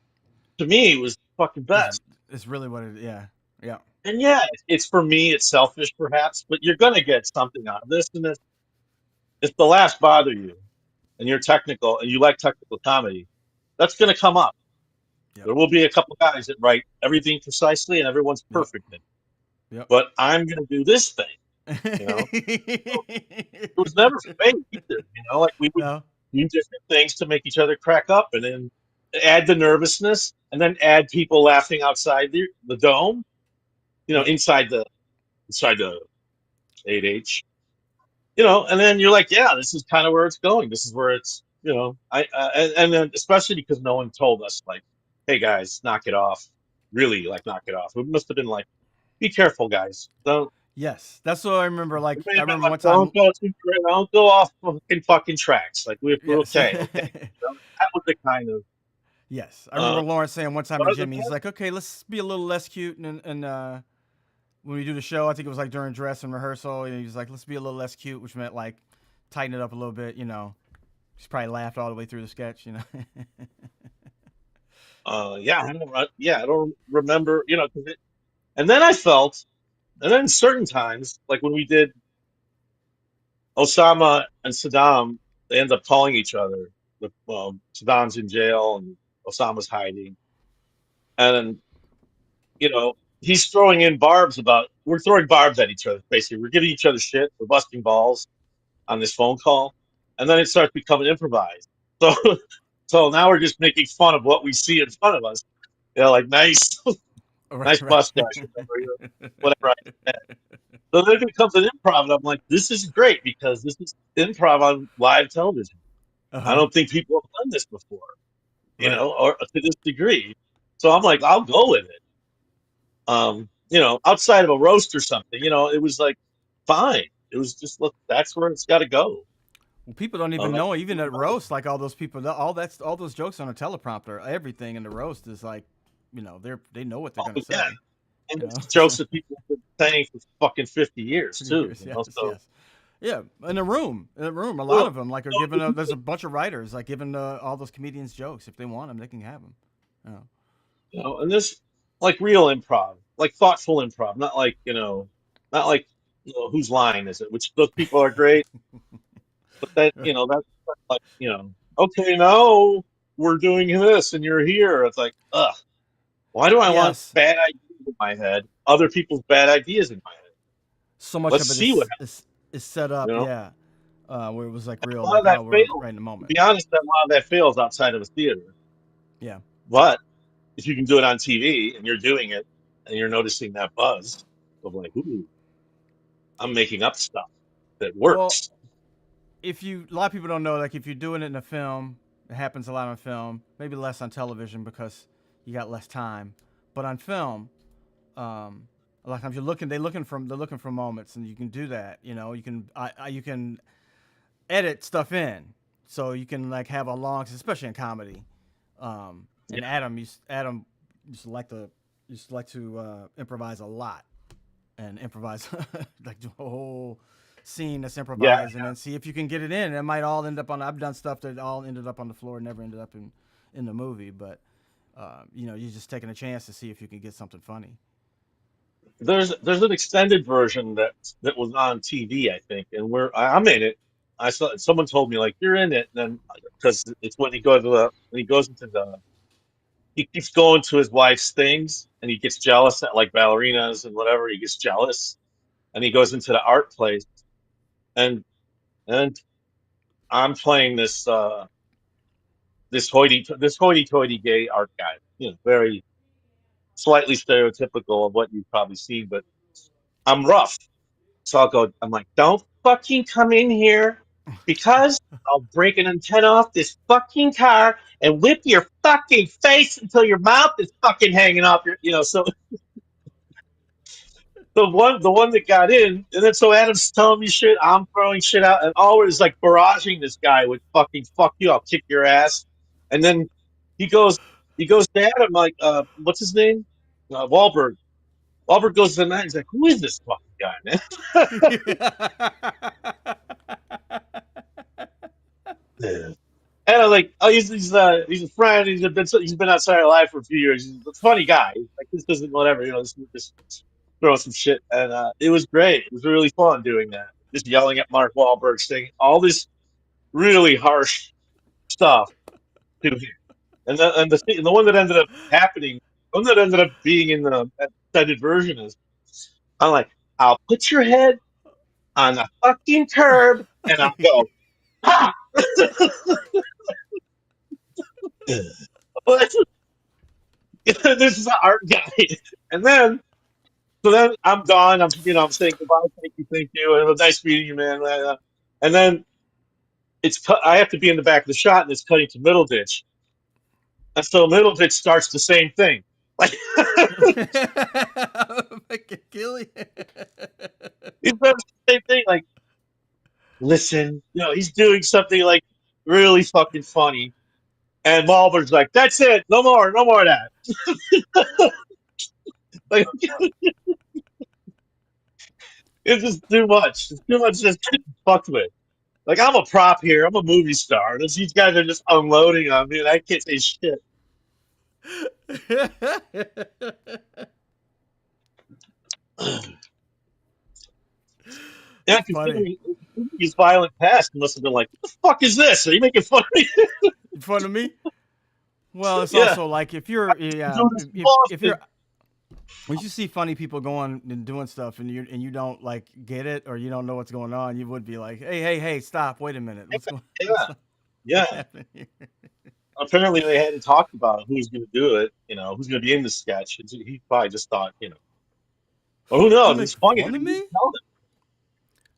To me, was fucking Is best. is really what it. Yeah. Yeah. And yeah, it's for me, it's selfish perhaps, but you're gonna get something out of this. And if the laughs bother you and you're technical and you like technical comedy, that's gonna come up. Yep. There will be a couple guys that write everything precisely and everyone's Yep. perfect in it. Yep. But I'm gonna do this thing, you know. So it was never fake either, you know. Like we would No. do different things to make each other crack up, and then add the nervousness, and then add people laughing outside the dome, Yep. inside the 8H, and then you're like, yeah, this is kind of where it's going. This is where it's, and then especially because no one told us like, hey guys, knock it off, really, like knock it off. It must have been like, be careful, guys. Yes, that's what I remember. Like I Everybody been remember like, one time. don't go off fucking tracks. Like we're Yes. okay, okay. That was the kind of. Yes, I Uh, remember Lawrence saying one time but to other Jimmy, he's like, "Okay, let's be a little less cute." And when we do the show, I think it was like during dress and rehearsal, and he was like, "Let's be a little less cute," which meant like tighten it up a little bit. He's probably laughed all the way through the sketch. yeah, I don't remember, 'cause and then I felt, and then certain times, like when we did Osama and Saddam, they end up calling each other. Saddam's in jail and Osama's hiding, and he's throwing in barbs about we're throwing barbs at each other. Basically, we're giving each other shit. We're busting balls on this phone call, and then it starts becoming improvised. So, so now we're just making fun of what we see in front of us. Like nice, Right, nice right. mustache, whatever. So then it becomes an improv, and I'm like, this is great because this is improv on live television. I Uh-huh. don't think people have done this before, Right. or to this degree. So I'm like, I'll go with it. Outside of a roast or something, it was like fine. It was just look, that's where it's got to go. Well, people don't even That's know, even at roast, like all those people, all those jokes on a teleprompter, everything in the roast is like, they know what they're oh gonna yeah, say. and it's So jokes that people have been saying for fucking 50 years pretty too. years, yes, So yes. Yeah, in a room, a lot well, of them like are well, giving. There's a bunch of writers like giving all those comedians jokes. If they want them, they can have them. Yeah. and this like real improv, like thoughtful improv, not like whose line is it? Which those people are great, but that's like okay, now we're doing this and you're here. It's like ugh, why do I want Yes, bad ideas in my head? Other people's bad ideas in my head. so much Let's of it see what is set happens. up. Yeah, where it was like real, A lot like of that we're fails. right in the To moment. be honest, a lot of that fails outside of a theater. Yeah. But if you can do it on TV and you're doing it and you're noticing that buzz of like, ooh, I'm making up stuff that Well, works. if a lot of people don't know, like if you're doing it in a film, it happens a lot on film, maybe less on television because you got less time. But on film, a lot of times they're looking for moments, and you can do that. You can edit stuff in, so you can like have a long, especially in comedy. And Yeah, Adam used to like to improvise a lot and improvise like do a whole scene that's yeah. improvised and then see if you can get it in. It might all end up on. I've done stuff that all ended up on the floor, never ended up in the movie, but you're just taking a chance to see if you can get something funny. There's an extended version that was on TV, I think, and I'm in it. I saw someone told me like you're in it, and then because it's when he goes into the he keeps going to his wife's things, and he gets jealous at like ballerinas and whatever. He gets jealous, and he goes into the art place, and and I'm playing this hoity-toity gay art guy, very slightly stereotypical of what you've probably seen, but I'm rough. So I'm like, don't fucking come in here because I'll break an antenna off this fucking car and whip your fucking face until your mouth is fucking hanging off so the one that got in, and then so Adam's telling me shit, I'm throwing shit out, and always like barraging this guy with fucking fuck you, I'll kick your ass. And then he goes he goes to Adam like, what's his name? Wahlberg. Wahlberg goes to the man, he's like, who is this fucking guy, man? And I'm like, oh, he's a friend. He's been outside our life for a few years. He's a funny guy. Like this doesn't whatever, just throwing some shit, and it was great. It was really fun doing that. Just yelling at Mark Wahlberg, saying all this really harsh stuff to him. And the one that ended up happening, the one that ended up being in the extended version is, I'm like, I'll put your head on the fucking curb, and I'll go, ha! Well, this is an art guy, and then so then I'm gone. I'm saying goodbye, thank you, and it was nice meeting you, man. And then it's cut. I have to be in the back of the shot, and it's cutting to middle ditch, and so middle ditch starts the same thing. Like I can kill you. he does the same thing. Like, listen, he's doing something like really fucking funny, and Wahlberg's like, "That's it, no more of that." Like, it's just too much. It's too much just getting fucked with. Like, I'm a prop here. I'm a movie star. These guys are just unloading on me, and I can't say shit. Yeah, It's funny. considering his violent past, he must have been like, "What the fuck is this? Are you making fun of me?" In front of me. Well, it's Yeah, also like if you're I'm yeah, doing this in if Boston. you're when you see funny people going and doing stuff and you don't like get it or you don't know what's going on, you would be like, hey, stop, wait a minute, Yeah, what's yeah. happening here? Apparently, they hadn't talked about who's going to do it. Who's going to be in the sketch. He probably just thought, well, who You knows? It's making funny. I fun of didn't even me? tell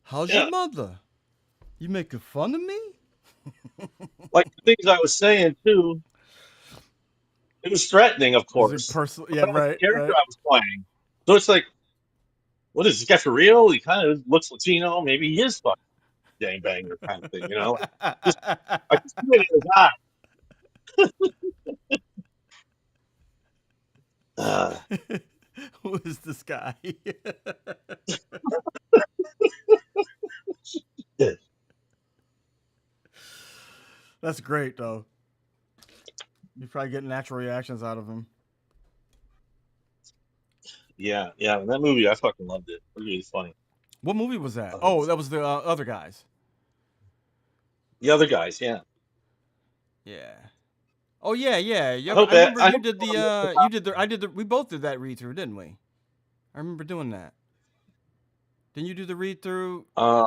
How's your them. Yeah, mother? You making fun of me? like the things I was saying too. It was threatening, of Is it course, personal? but Yeah, that was the right, character right. I was playing. So it's like, what is this guy for real? He kind of looks Latino. Maybe he is fucking gangbanger kind of thing. Like, just I can see it in his eye. Uh, Who is this guy? That's great though. You probably get natural reactions out of him. yeah, yeah. In that movie, I fucking loved it. It was really funny. What movie was that? Um, Oh, that was the other guys. the other guys, yeah. Yeah. Oh yeah. I Yeah, hope I remember I you hope did the the you did the I did the we both did that read through, didn't we? I remember doing that. Didn't you do the read through uh,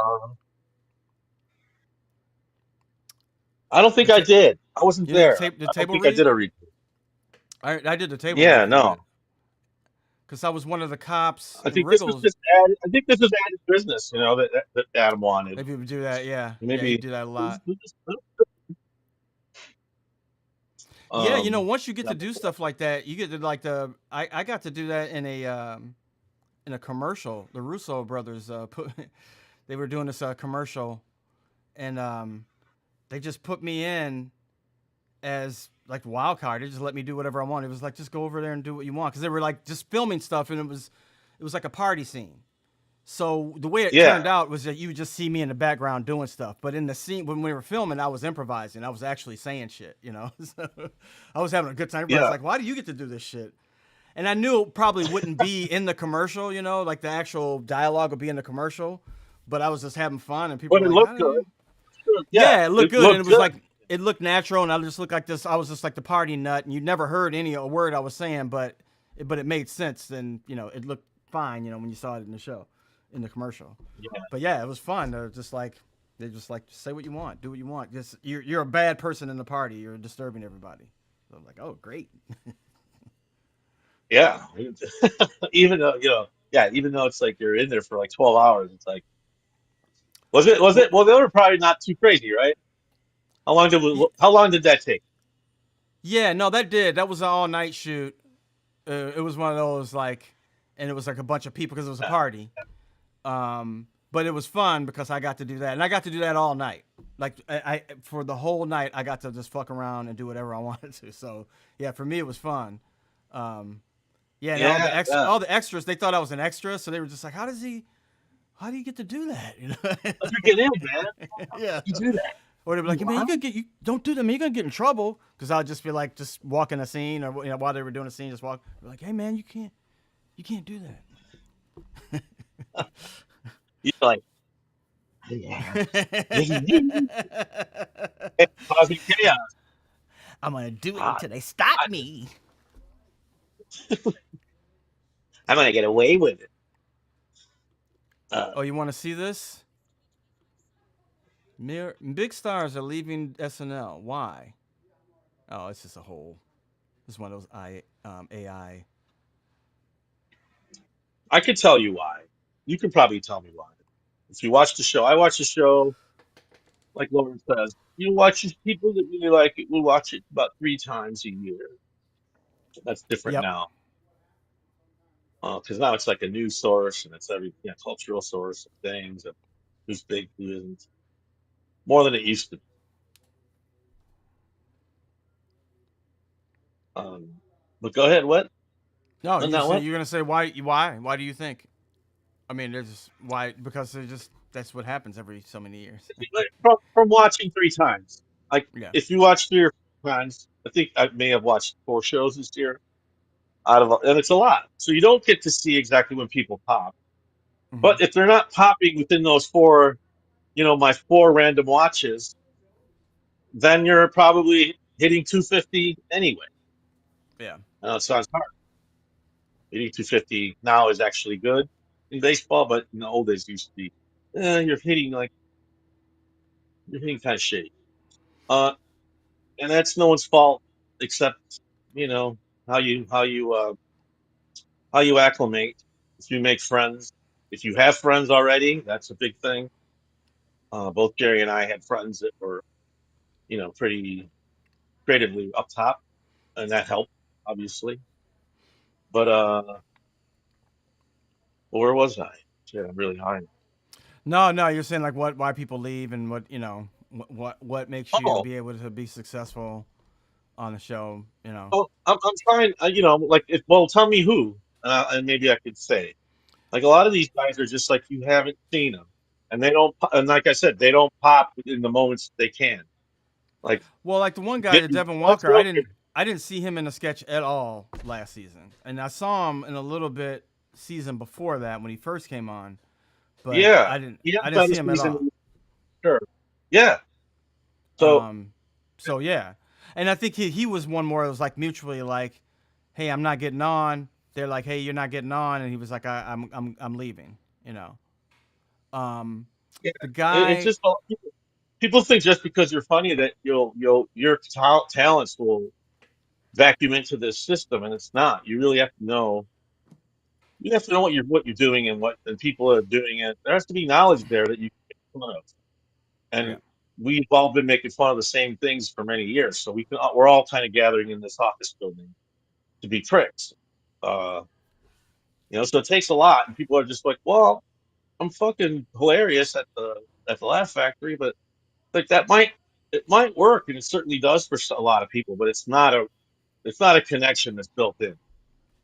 I don't the think I did. I wasn't you did there. the I don't table think I read? did a read. I did the table read Yeah, for no. that because I was one of the cops I in think this was Wriggles. just added. I think this was added business. That Adam wanted. If you would do that, yeah, he Maybe. do that a lot. Yeah, Um. once you get to do stuff like that, you get to like I got to do that in a commercial. The Russo brothers put they were doing this commercial, and they just put me in as like wild card. They just let me do whatever I want. It was like, just go over there and do what you want, because they were like just filming stuff, and it was like a party scene. So the way it turned Yeah. out was that you would just see me in the background doing stuff, but in the scene when we were filming, I was improvising. I was actually saying shit, So I was having a good time. Everybody's Yeah. like, "Why do you get to do this shit?" And I knew it probably wouldn't be in the commercial, like the actual dialogue would be in the commercial, but I was just having fun, and people But were it like, "How looked do you?" good. Sure. Yeah. Yeah, it looked It good, and looked it was good. like it looked natural, and I just looked like this. I was just like the party nut, and you never heard any a word I was saying, but it made sense. And it looked fine, when you saw it in the show, in the commercial. Yeah. But yeah, it was fun. They just like, say what you want, do what you want. Just you're a bad person in the party. You're disturbing everybody. So I'm like, oh great. Yeah. Even though, yeah, even though it's like you're in there for like 12 hours, it's like, Well, well, they were probably not too crazy, right? How long did that take? yeah, no, that was an all night shoot. It was one of those like, and it was like a bunch of people because it was a Yeah. party. But it was fun because I got to do that, and I got to do that all night. Like for the whole night, I got to just fuck around and do whatever I wanted to. So yeah, for me it was fun. Um, yeah, and Yeah. Yeah. all the extras, they thought I was an extra, so they were just like, how do you get to do that? Let me get in, man. Yeah. You do that. Or they'd be like, hey, man, you don't do that, man. You're gonna get in trouble. Because I'd just be like, just walking a scene, or while they were doing a scene, just walk. Be like, hey, man, you can't do You're like, yeah. that. Causing chaos. I'm gonna do it Ah, until they stop I, me. I'm gonna get away with it. Uh, Oh, you want to see this? Big stars are leaving SNL. Why? Oh, it's just a whole. It's one of those AI. I could tell you why. You can probably tell me why. If you watch the show, I watch the show, like Lauren says. You watch it, people that really like it will watch it about 3 times a year. That's different Yep. now. Because now it's like a news source and it's every cultural source of things of who's big, who isn't, more than it used to be. But go ahead, what? No, On that what? you're gonna say why? Why do you think? I mean, there's just why because they're just that's what happens every so many years. Like, from watching 3 times. Like Yeah. if you watch 3 or 4 times, I think I may have watched 4 shows this year and it's a lot. So you don't get to see exactly when people pop. Hmm. But if they're not popping within those four, my 4 random watches, then you're probably hitting 250 anyway. Yeah. I know it sounds hard. Hitting 250 now is actually good in baseball, but in the old days it used to be, you're hitting like you're hitting kind of shitty. Uh, and that's no one's fault except you know how you acclimate. If you make friends, if you have friends already, that's a big thing. Both Jerry and I had friends that were pretty creatively up top, and that helped obviously. But where was I? Yeah, I'm really high. No, you're saying like why people leave and what makes you Oh, be able to be successful on the show. oh, I'm trying. Like well, tell me who, and maybe I could say. Like a lot of these guys are just like you haven't seen them, and they don't. And like I said, they don't pop in the moments they can. Like Well, like the one guy, get the Devin let's Walker, go. I didn't see him in a sketch at all last season, and I saw him in a little bit season before that when he first came on, but Yeah, he I hasn't didn't done see a him at season. all. Sure. Yeah. So Um, so yeah, and I think he was one more. It was like mutually like, hey, I'm not getting on. They're like, hey, you're not getting on, and he was like, I'm leaving. You know. Um, yeah, the it's guy. just people think just because you're funny that your talents will vacuum into this system, and it's not. You really have to know. You have to know what you're doing and what and people are doing it. There has to be knowledge there that you can make fun of. Yeah. And we've all been making fun of the same things for many years, so we're all kind of gathering in this office building to be pricks. Uh, so it takes a lot, and people are just like, "Well, I'm fucking hilarious at the Laugh Factory," but like that might. it might work, and it certainly does for a lot of people, but it's not a connection that's built in,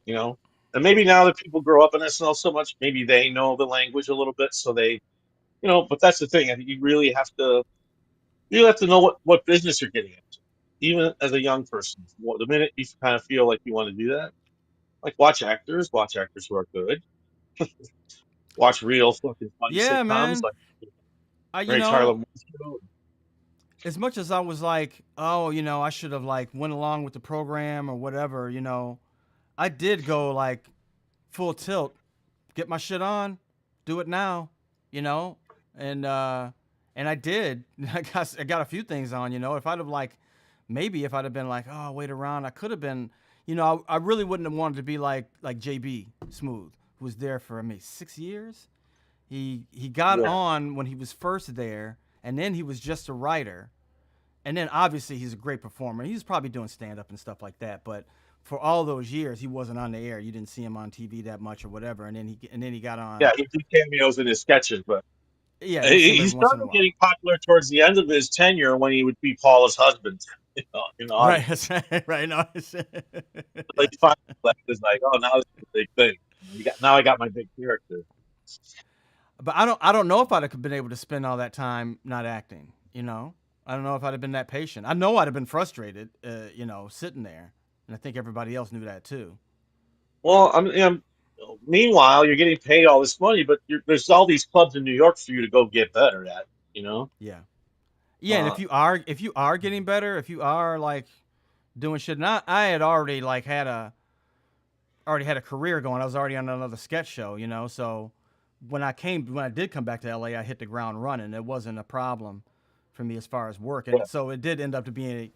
you know. And maybe now that people grow up in SNL so much, maybe they know the language a little bit, so they, But that's the thing. I think you have to know what business you're getting into, even as a young person. The minute you kind of feel like you want to do that, like watch actors who are good, watch real fucking funny Yeah, sitcoms man. like I you Mary Tyler know Moore Show. as much as I was like, oh, I should have like went along with the program or whatever. I did go like full tilt, get my shit on, do it now, you know, and uh, and I did. I got a few things on, If I'd have like, maybe if I'd have been like, oh, wait around, I could have been, I really wouldn't have wanted to be like JB Smooth, who was there for 6 years. He got Yeah, on when he was first there, and then he was just a writer, and then obviously he's a great performer. He's probably doing stand up and stuff like that, but for all those years he wasn't on the air. You didn't see him on TV that much or whatever. And then he got yeah, on. he did cameos in his sketches, but Yeah, you'd see he him he every once in a started while. getting popular towards the end of his tenure when he would be Paula's husband, in the Right, audience. that's right. Right. No, Like yes. finally, like, it's like, oh, now this is a big thing. Now I got my big character. But I don't know if I'd have been able to spend all that time not acting. I don't know if I'd have been that patient. I know I'd have been frustrated. Sitting there, and I think everybody else knew that too. Well, meanwhile, you're getting paid all this money, but there's all these clubs in New York for you to go get better at. You know, Yeah. Yeah, and uh, if you are getting better, if you are like doing shit, and I had already had a career going. I was already on another sketch show, So when I did come back to LA, I hit the ground running. It wasn't a problem for me as far as work, yeah, and so it did end up to being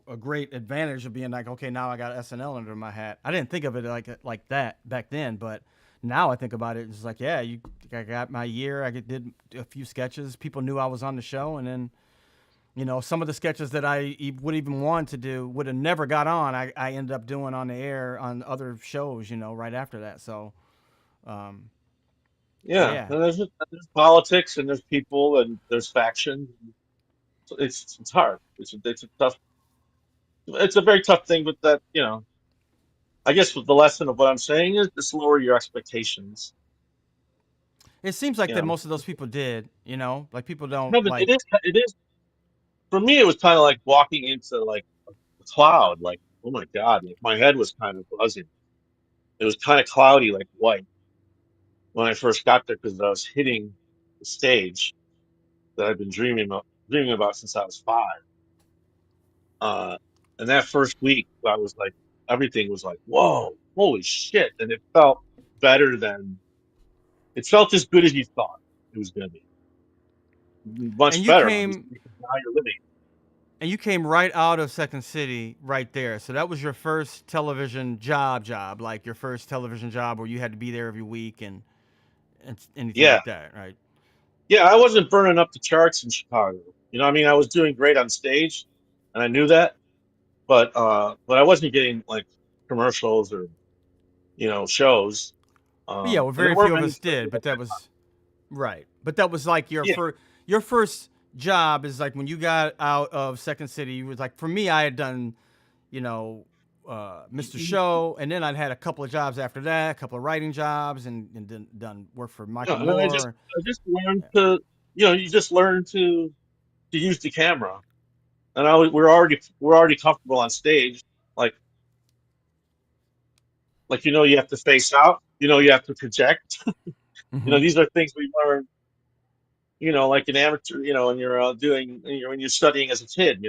a great advantage of being like, okay, now I got SNL under my hat. I didn't think of it like that back then, but now I think about it, it's like, yeah, I got my year. Did a few sketches. People knew I was on the show, and then some of the sketches that I would even want to do would have never got on. I ended up doing on the air on other shows, right after that. So, um, yeah. yeah, And there's politics, and there's people, and there's factions. So it's hard. It's a very tough thing, but that I guess what the lesson of what I'm saying is just lower your expectations. it seems like You that know, most of those people did. Like people don't Kevin, like. it is for me. It was kind of like walking into like a cloud. Like, oh my God, like my head was kind of buzzing. It was kind of cloudy, like white, when I first got there because I was hitting the stage that I've been dreaming about since I was 5. Uh, and that first week, I was like, everything was like, whoa, holy shit, and it felt as good as you thought it was going to be. And Much you better, obviously, came because now you're living. and you came right out of Second City right there. So that was your first television job, like your first television job where you had to be there every week and anything Yeah, like that, right? yeah, I wasn't burning up the charts in Chicago. I was doing great on stage, and I knew that, but I wasn't getting like commercials or shows. But yeah, well, And there very weren't few of many us shows did, at but that that was right. But that was like time. your first job is like when you got out of Second City. You was like, for me, I had done, you know, Mr. Yeah. Show, and then I'd had a couple of jobs after that, a couple of writing jobs, and done work for Yeah, Michael and then Moore. I just learned you just learn to use the camera, and we're already comfortable on stage, like you have to face out, you have to project, Hmm. these are things we learn, like an amateur, when you're when you're studying as a kid,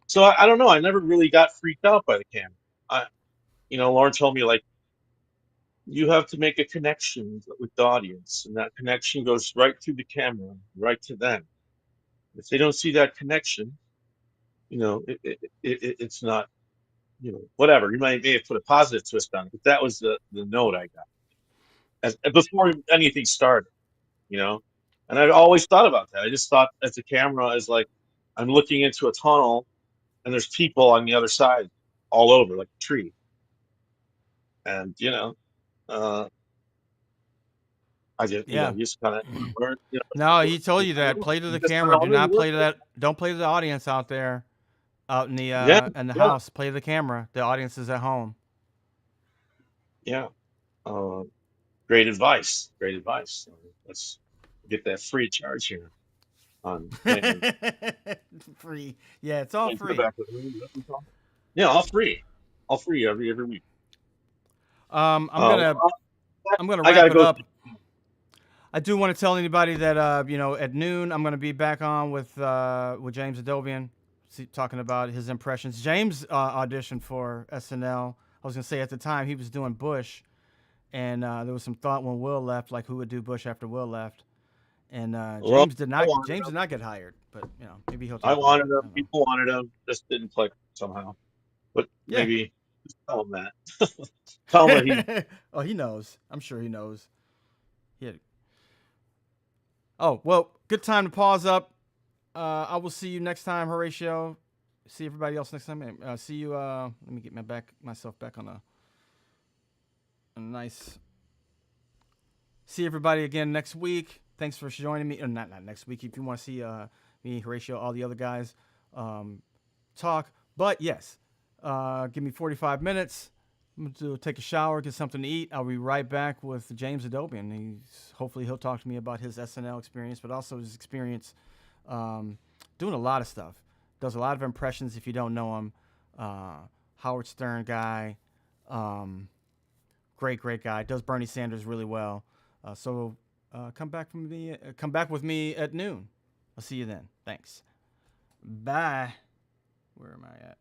so I don't know, I never really got freaked out by the camera. I Lauren told me like you have to make a connection with the audience, and that connection goes right through the camera, right to them. If they don't see that connection, it's not, whatever. You may have put a positive twist on it, but that was the note I got before anything started, you know. And I've always thought about that. I just thought as the camera is like I'm looking into a tunnel, and there's people on the other side, all over, like a tree, and uh, I just, Yeah. just kind of, No, he told you that. Play to the just camera. kind Do of not play look. to that. Don't play to the audience out there, out Yeah, in the yeah, house. Play to the camera. The audience is at home. yeah. Uh, Great advice. Great advice. Let's get that free of charge here on playing. Free. Yeah, it's all Playing free. quarterback with Yeah, all free every week. I'm Uh, gonna I gotta wrap it go. up. I do want to tell anybody that at noon I'm gonna be back on with James Adobian, talking about his impressions. James auditioned for SNL. I was gonna say at the time he was doing Bush, and there was some thought when Will left, like who would do Bush after Will left, and Well, I wanted James him. did not get hired, but maybe he'll I talk about wanted it. I him. don't know. People wanted him. Just didn't click somehow. But Yeah. maybe just tell him that. Tell him that he. Oh, he knows. I'm sure he knows. Yeah. Oh well, good time to pause up. I will see you next time, Horatio. See everybody else next time. See you. Let me get myself back on a nice. See everybody again next week. Thanks for joining me. Or not next week. If you want to see me, Horatio, all the other guys talk. But yes, give me 45 minutes. I'm going to take a shower, get something to eat. I'll be right back with James Adobian. Hopefully he'll talk to me about his SNL experience, but also his experience doing a lot of stuff. Does a lot of impressions if you don't know him. Howard Stern guy. Great guy. Does Bernie Sanders really well. So come back with me at noon. I'll see you then. Thanks. Bye. Where am I at?